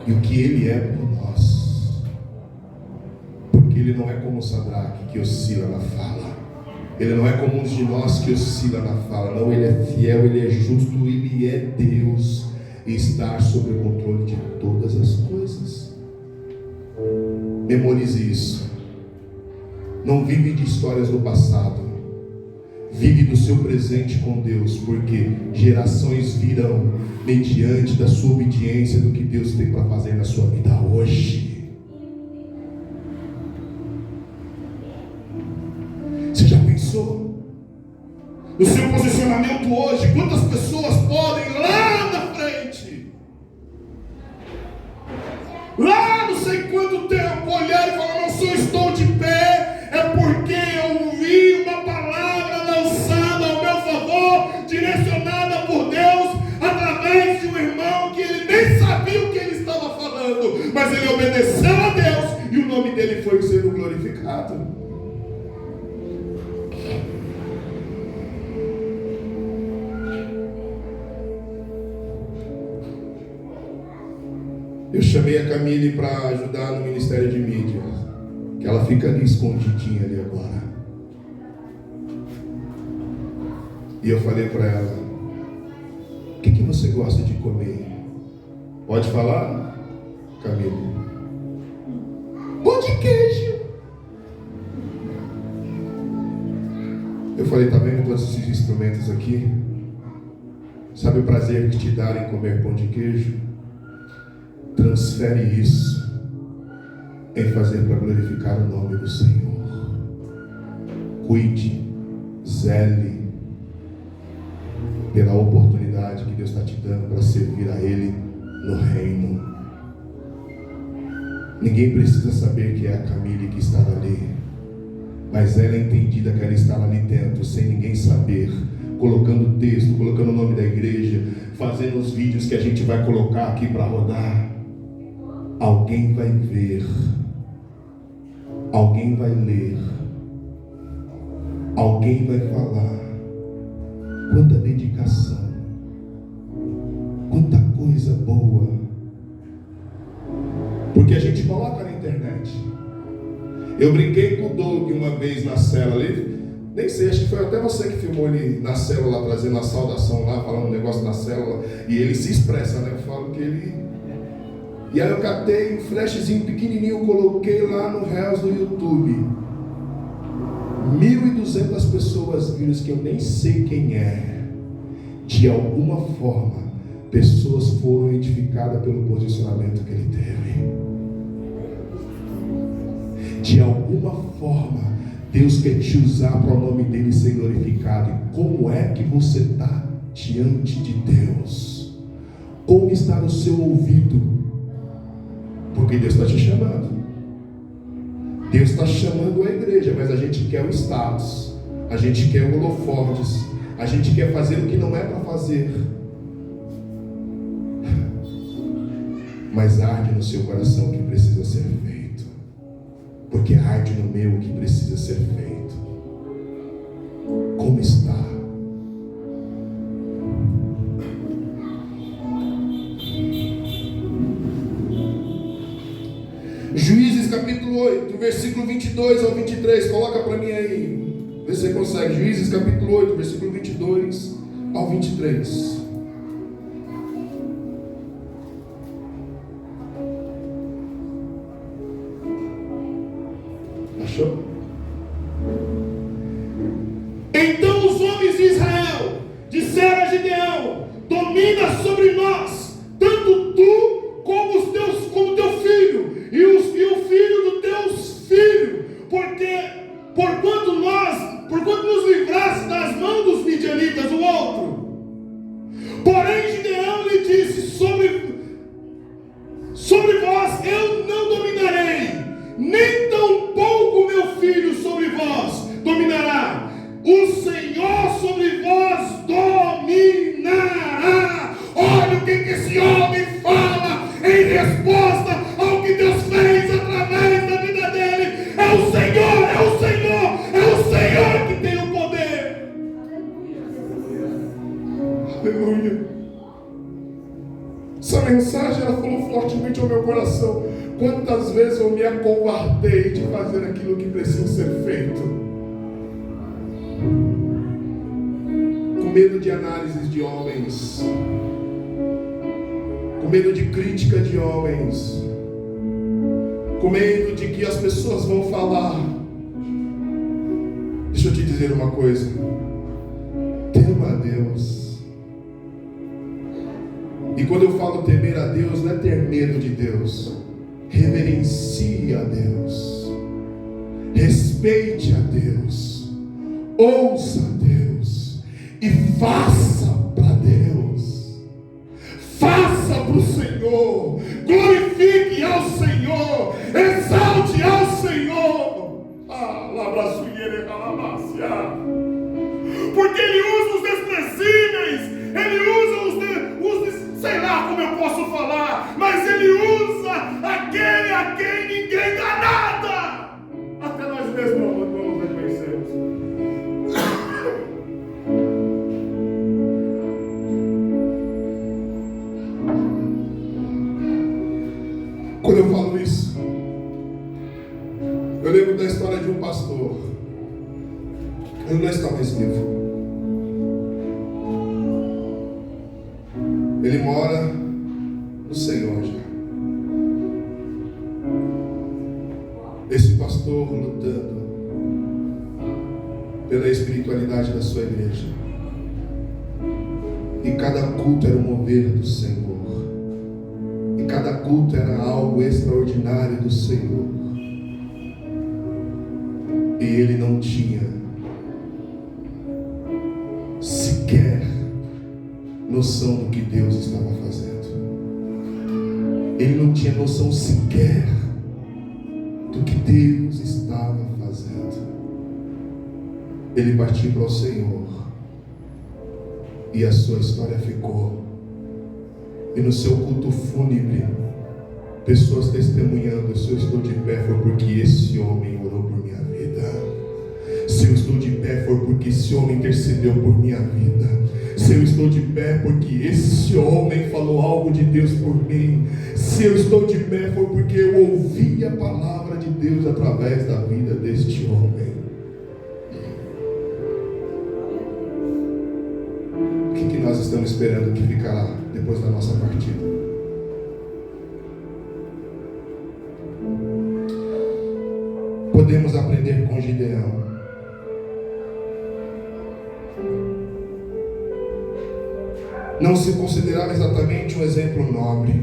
e o que Ele é por nós. Ele não é como Sadraque, que oscila na fala. Ele não é como uns de nós que oscila na fala. Não, ele é fiel, ele é justo, ele é Deus e está sob o controle de todas as coisas. Memorize isso. Não vive de histórias do passado. Vive do seu presente com Deus, porque gerações virão mediante da sua obediência do que Deus tem para fazer na sua vida hoje. No seu posicionamento hoje, quantas pessoas podem lá na frente, lá não sei quanto tempo, olhar e falar: não, se eu estou de pé, é porque eu ouvi uma palavra lançada ao meu favor, direcionada por Deus, através de um irmão que ele nem sabia o que ele estava falando, mas ele obedeceu a Deus e o nome dele foi sendo glorificado. Eu chamei a Camille para ajudar no Ministério de Mídia, que ela fica ali escondidinha ali agora. E eu falei para ela: o que você gosta de comer? Pode falar, Camille? Pão de queijo. Eu falei: tá vendo todos esses instrumentos aqui? Sabe o prazer que te dá em comer pão de queijo? Transfere isso em fazer para glorificar o nome do Senhor. Cuide, zele pela oportunidade que Deus está te dando para servir a Ele no reino. Ninguém precisa saber que é a Camille que está ali, mas ela é entendida que ela está ali dentro, sem ninguém saber, colocando texto, colocando o nome da igreja, fazendo os vídeos que a gente vai colocar aqui para rodar. Alguém vai ver, alguém vai ler, alguém vai falar. Quanta dedicação, quanta coisa boa. Porque a gente coloca na internet. Eu brinquei com o Doug uma vez na célula ali, nem sei, acho que foi até você que filmou ele na célula, trazendo a saudação lá, falando um negócio na célula, e ele se expressa, né? Eu falo que ele... E aí eu catei um flashzinho pequenininho, coloquei lá no Reels do YouTube. 1.200 pessoas viram que eu nem sei quem é. De alguma forma, pessoas foram identificadas pelo posicionamento que ele teve. De alguma forma, Deus quer te usar para o nome dele ser glorificado. E como é que você está diante de Deus? Como está no seu ouvido? Porque Deus está te chamando. Deus está chamando a igreja, mas a gente quer o status, a gente quer o holofotes, a gente quer fazer o que não é para fazer. Mas arde no seu coração o que precisa ser feito, porque arde no meu o que precisa ser feito. Como está? Juízes capítulo 8, versículo 22 ao 23, coloca para mim aí, vê se você consegue. Juízes capítulo 8, versículo 22 ao 23. Achou? Então os homens de Israel disseram a Gideão: domina sobre nós, tanto tu como teu filho e o filho do teu filho, porque porquanto nos livraste das mãos dos midianitas, o outro. Porém Gideão lhe disse: sobre vós eu não dominarei, nem tampouco meu filho sobre vós dominará. O Senhor sobre vós dominará. Olha o que esse homem fala em resposta ao que Deus fez através da vida dele. É o Senhor, é o Senhor, é o Senhor que tem o poder. Aleluia. Essa mensagem ela falou fortemente ao meu coração. Quantas vezes eu me acovardei de fazer aquilo que precisa ser feito, com medo de análises de homens, com medo de crítica de homens, com medo de que as pessoas vão falar. Deixa eu te dizer uma coisa: tema a Deus. E quando eu falo temer a Deus, não é ter medo de Deus. Reverencie a Deus, respeite a Deus, ouça a Deus e faça para Deus. Faça para o Senhor, glorifique ao Senhor, exalte ao Senhor. Porque Ele usa os desprezíveis, Ele usa os sei lá como eu posso falar, mas Ele usa aquele a quem ninguém dá nada. Quando eu falo isso, eu lembro da história de um pastor. Ele não está mais vivo. Ele mora no Senhor já. Esse pastor lutando pela espiritualidade da sua igreja. E cada culto era um mover do Senhor. E cada culto era algo extraordinário do Senhor. E ele não tinha sequer noção do que Deus estava fazendo. Ele não tinha noção sequer do que Deus estava fazendo. Ele partiu para o Senhor e a sua história ficou. E no seu culto fúnebre, pessoas testemunhando: se eu estou de pé foi porque esse homem orou por minha vida. Se eu estou de pé foi porque esse homem intercedeu por minha vida. Se eu estou de pé porque esse homem falou algo de Deus por mim. Se eu estou de pé foi porque eu ouvi a palavra de Deus através da vida deste homem. O que nós estamos esperando que ficará depois da nossa partida? Podemos aprender com Gideão. Não se considerava exatamente um exemplo nobre.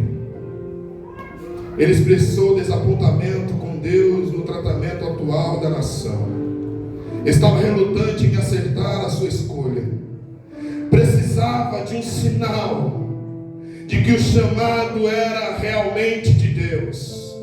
Ele expressou desapontamento com Deus no tratamento atual da nação. Estava relutante em acertar a sua escolha. Precisava de um sinal de que o chamado era realmente de Deus.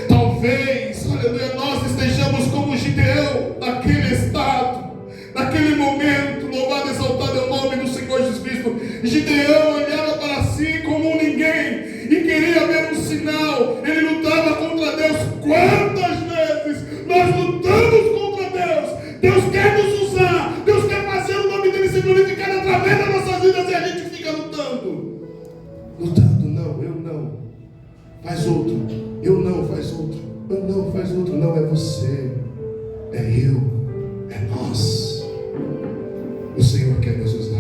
Talvez, aleluia, nós estejamos como Gideão naquele estado, naquele momento. Louvado e exaltado é o nome do Senhor Jesus Cristo. Gideão olhava para si como um ninguém e queria ver um sinal. Ele lutava contra Deus. Quantas vezes nós lutamos contra Deus? Deus quer nos usar, Deus quer fazer o nome dele se glorificar através das nossas vidas, e a gente fica lutando. Não, eu não. Faz outro. Eu não, faz outro. Eu não, faz outro. Não, é você. É eu. É nós. O Senhor quer nos usar.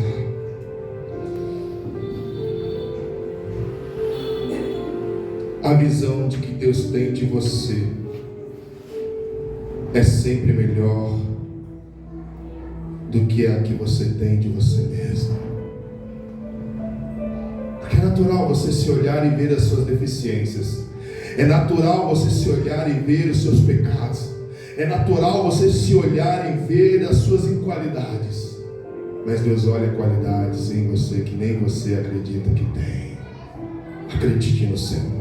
A visão de que Deus tem de você é sempre melhor do que a que você tem de você mesmo. Porque é natural você se olhar e ver as suas deficiências. É natural você se olhar e ver os seus pecados. É natural você se olhar e ver as suas inqualidades. Mas Deus olha qualidades em você que nem você acredita que tem. Acredite no Senhor.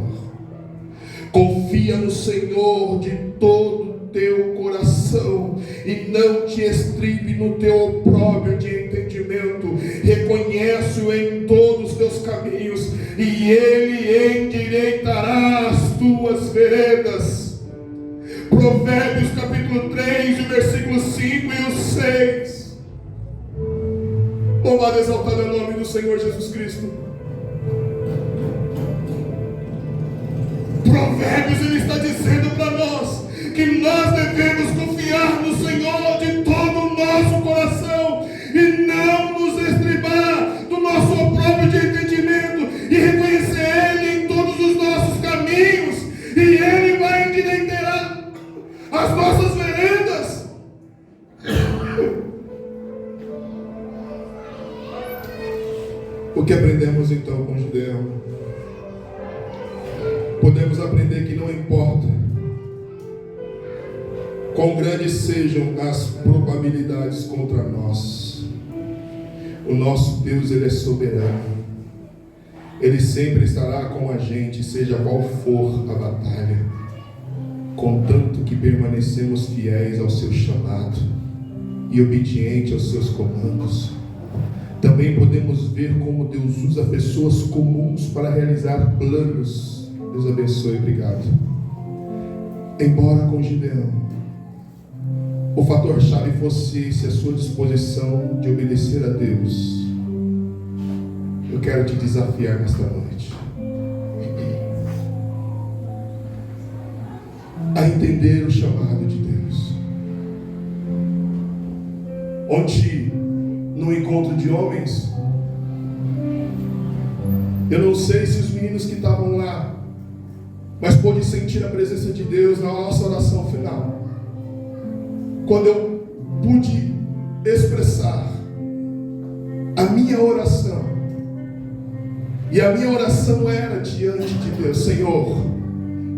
Confia no Senhor de todo o teu coração e não te estribe no teu opróbrio de entendimento. Reconhece-o em todos os teus caminhos e Ele endireitará as tuas veredas. Provérbios capítulo 3, o versículo 5 e o 6. Louvado e exaltado é o nome do Senhor Jesus Cristo. Provérbios, ele está dizendo para nós que nós devemos confiar no Senhor de todo o nosso coração e não nos estribar do nosso próprio de entendimento e reconhecer Ele em todos os nossos caminhos, e Ele vai endireitar as nossas veredas. O que aprendemos então com Gideão? Podemos aprender que não importa quão grandes sejam as probabilidades contra nós, o nosso Deus, Ele é soberano. Ele sempre estará com a gente, seja qual for a batalha, contanto que permanecemos fiéis ao seu chamado e obedientes aos seus comandos. Também podemos ver como Deus usa pessoas comuns para realizar planos. Deus abençoe, obrigado. Embora com Gideão o fator chave fosse esse, a sua disposição de obedecer a Deus, eu quero te desafiar nesta noite. a entender o chamado de Deus. Ontem, no encontro de homens, eu não sei se os meninos que estavam lá, mas pude sentir a presença de Deus na nossa oração final. Quando eu pude expressar a minha oração, e a minha oração era diante de Deus: Senhor,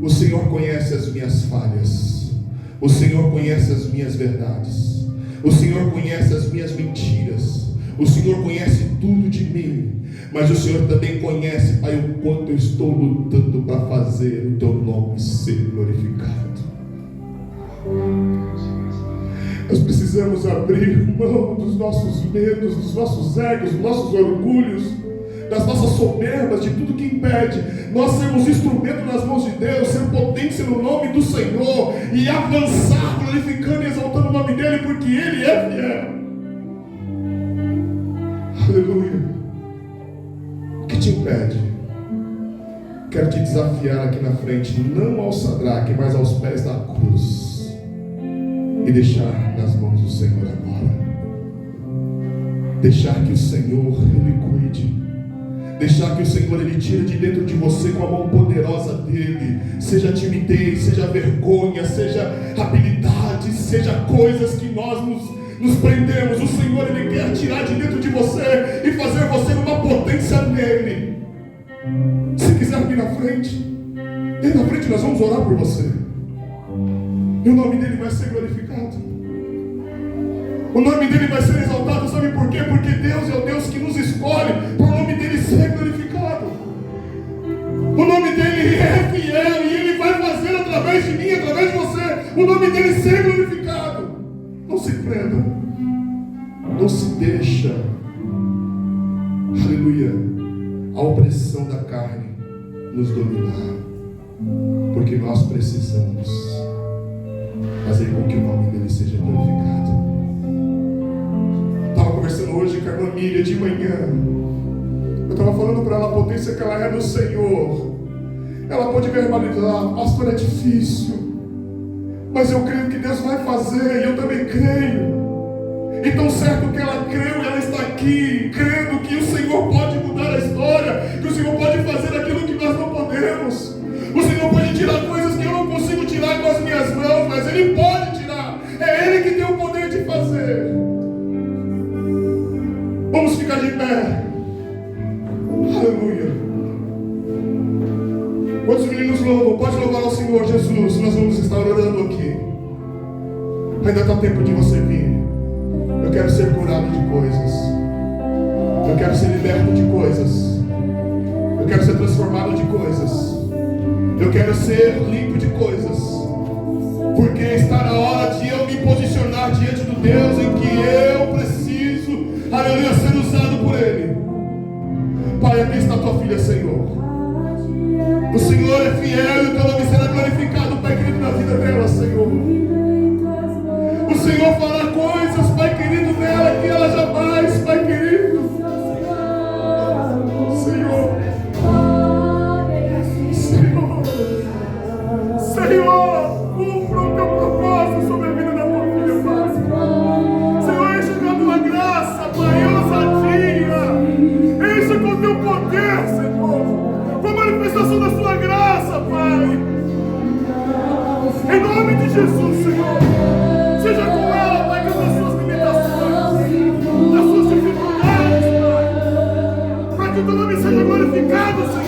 o Senhor conhece as minhas falhas, o Senhor conhece as minhas verdades, o Senhor conhece as minhas mentiras, o Senhor conhece tudo de mim, mas o Senhor também conhece, Pai, o quanto eu estou lutando para fazer o Teu nome ser glorificado. Nós precisamos abrir mão dos nossos medos, dos nossos egos, dos nossos orgulhos, das nossas soberbas, de tudo que impede nós sermos instrumento nas mãos de Deus, ser potência no nome do Senhor e avançar glorificando e exaltando o nome dEle, porque Ele é fiel. Aleluia. O que te impede? Quero te desafiar aqui na frente, não ao Sadraque, mas aos pés da cruz, e deixar nas mãos do Senhor agora. Deixar que o Senhor Ele cuide. Deixar que o Senhor Ele tire de dentro de você com a mão poderosa dEle. Seja timidez, seja vergonha, seja habilidade, seja coisas que nós nos prendemos. O Senhor Ele quer tirar de dentro de você e fazer você uma potência nele. Se quiser vir na frente, vem na frente, nós vamos orar por você. E o nome dEle vai ser glorificado. O nome dEle vai ser exaltado, sabe por quê? Porque Deus é o Deus que nos escolhe para o nome dEle ser glorificado. O nome dEle é fiel e Ele vai fazer através de mim, através de você, o nome dEle ser glorificado. Não se prenda, não se deixa, aleluia, a opressão da carne nos dominar, porque nós precisamos fazer com que o nome dEle seja glorificado. Estava conversando hoje com a irmã Miriam de manhã. Eu estava falando para ela a potência que ela é no Senhor. Ela pode verbalizar: pastor, é difícil, mas eu creio que Deus vai fazer, e eu também creio. E tão certo que ela creu, ela está aqui, crendo que o Senhor pode mudar a história, que o Senhor pode fazer aquilo que nós não podemos. O Senhor pode tirar coisas que eu não consigo tirar com as minhas mãos, mas Ele pode tirar. É Ele que tem o poder de fazer. Vamos ficar de pé. Aleluia. Quando os meninos louvam, pode louvar ao Senhor Jesus. Nós vamos estar orando aqui. Ainda está tempo de você vir. Eu quero ser curado de coisas. Eu quero ser liberto de coisas. Eu quero ser transformado de coisas. Eu quero ser limpo de coisas. Porque está na hora de eu me posicionar diante do Deus em que eu preciso, aleluia, ser usado por Ele. Pai, aqui está a tua filha, Senhor. O Senhor é fiel e o teu nome será glorificado, Pai querido, na vida dela, Senhor. O Senhor fará coisas, Pai querido, nela que ela jamais, Pai querido. Senhor. Senhor, cumpra o teu propósito sobre a vida da tua filha, Pai. Senhor, enche com a tua graça, Pai, ousadia. Enche com o teu poder, Senhor, com a manifestação da sua graça, Pai. Em nome de Jesus, Senhor, seja com ela, Pai, com as suas limitações, as suas dificuldades, Pai, para que o teu nome seja glorificado, Senhor.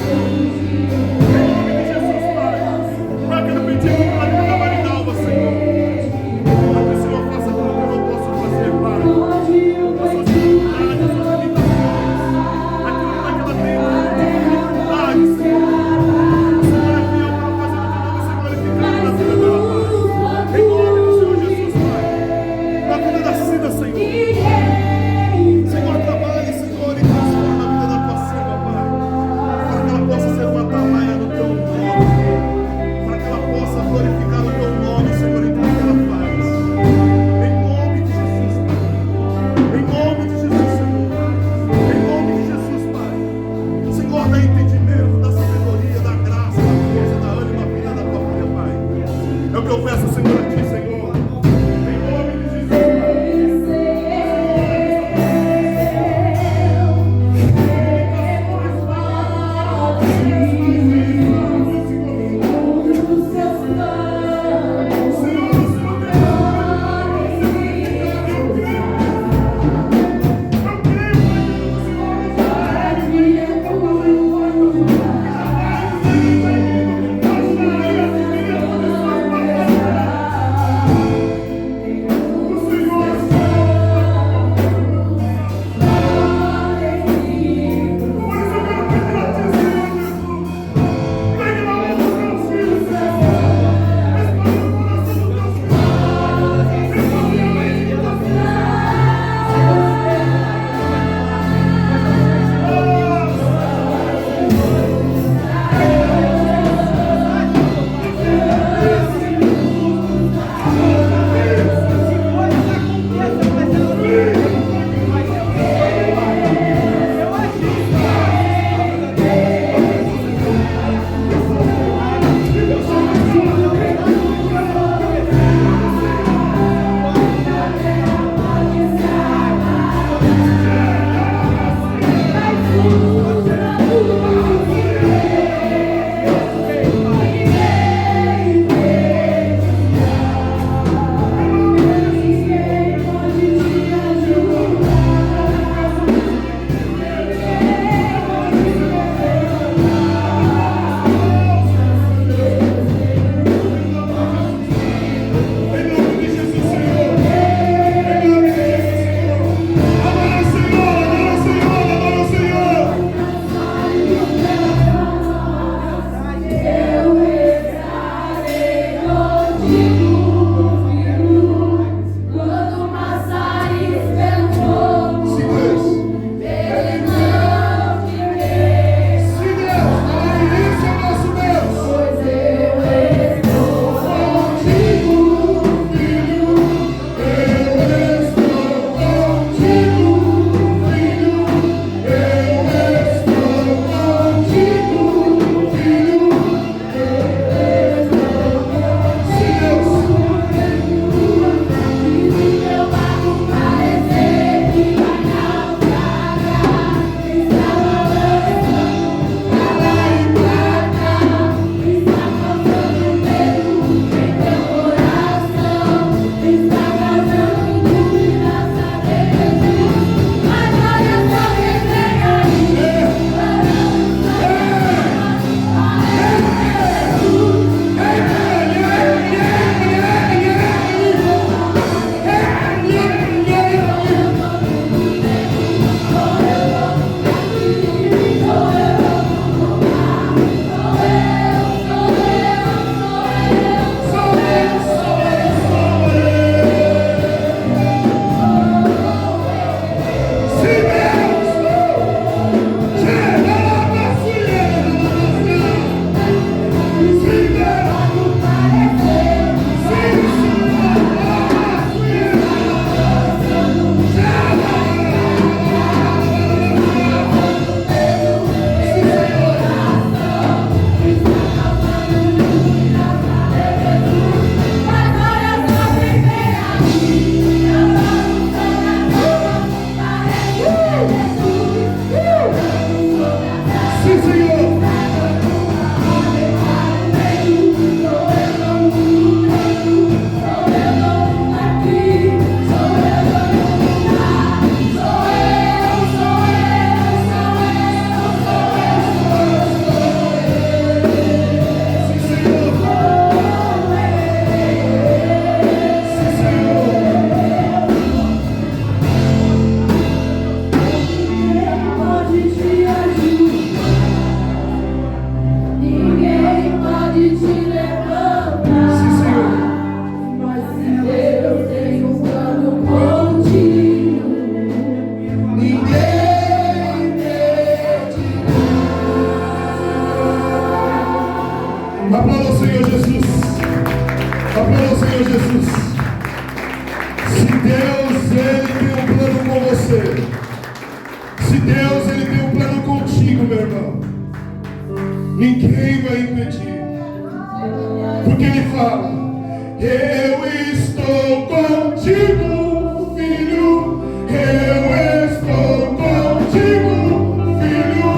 Aplauda o Senhor Jesus. Aplauda o Senhor Jesus. Se Deus, Ele tem um plano com você. Se Deus, Ele tem um plano contigo, meu irmão, ninguém vai impedir. Porque Ele fala: eu estou contigo, filho. Eu estou contigo, filho.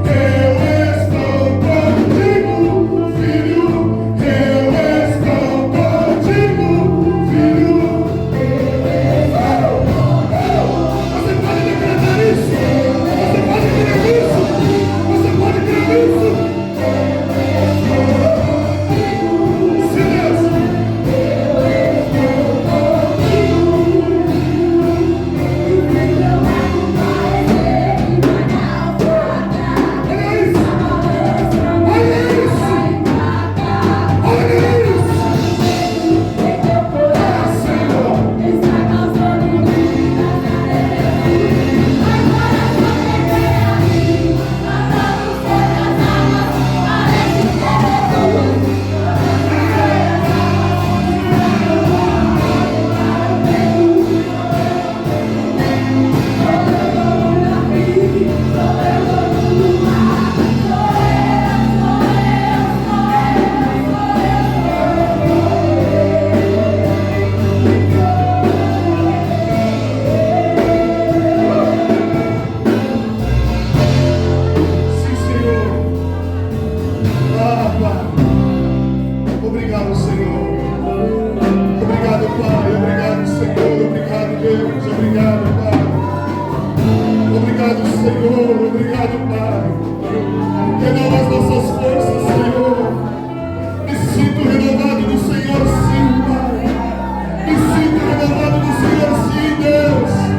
Eu estou contigo, filho. Eu estou contigo, filho. Você pode decretar isso. Você pode crer isso. Você pode crer isso. Silêncio.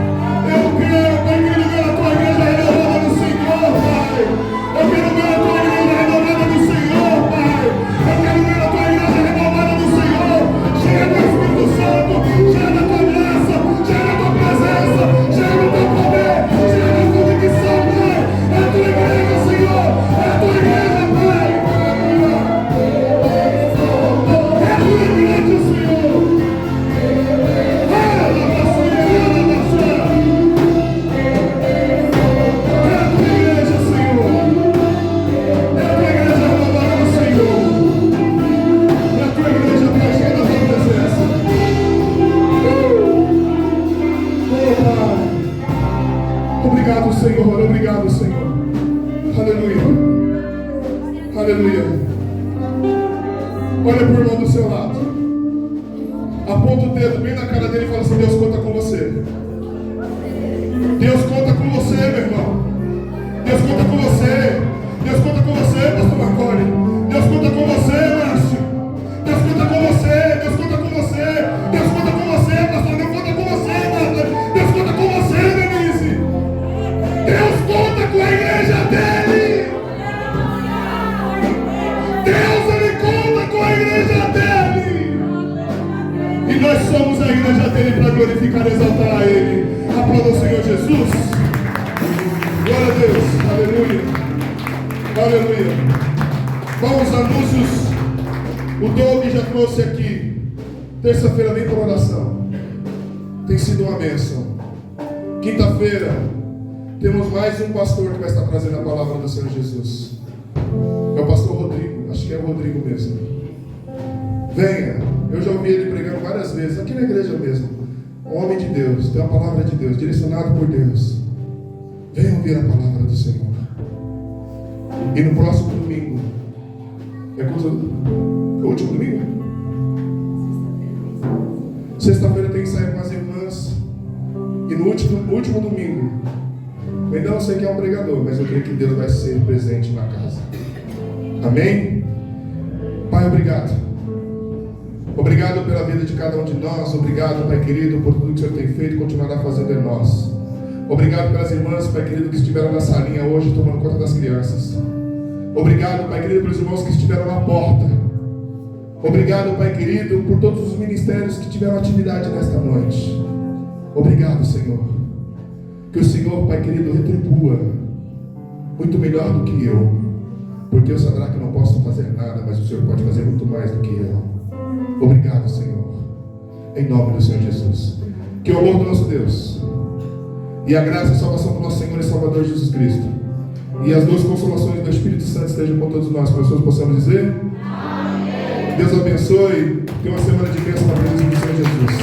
Terça-feira vem para oração. Tem sido uma bênção. Quinta-feira temos mais um pastor que vai estar trazendo a palavra do Senhor Jesus. É o pastor Rodrigo. Acho que é o Rodrigo mesmo. Venha. Eu já ouvi ele pregando várias vezes, aqui na igreja mesmo. Um homem de Deus, tem a palavra de Deus, direcionado por Deus. Venha ouvir a palavra do Senhor. E no próximo domingo, é o último domingo? Sexta-feira tem que sair com as irmãs. E no último domingo, eu ainda não sei quem é um pregador, mas eu creio que Deus vai ser presente na casa. Amém? Pai, obrigado. Obrigado pela vida de cada um de nós. Obrigado, Pai querido, por tudo que o Senhor tem feito e continuará fazendo em nós. Obrigado pelas irmãs, Pai querido, que estiveram na salinha hoje tomando conta das crianças. Obrigado, Pai querido, pelos irmãos que estiveram na porta. Obrigado, Pai querido, por todos os ministérios que tiveram atividade nesta noite. Obrigado, Senhor. Que o Senhor, Pai querido, retribua muito melhor do que eu. Porque eu, Sadraque, não posso posso fazer nada, mas o Senhor pode fazer muito mais do que eu. Obrigado, Senhor. Em nome do Senhor Jesus. Que o amor do nosso Deus e a graça e a salvação do nosso Senhor e Salvador Jesus Cristo e as duas consolações do Espírito Santo estejam com todos nós, para as pessoas possamos dizer amém. Deus abençoe. Tenha uma semana de bênção na presença do Senhor Jesus.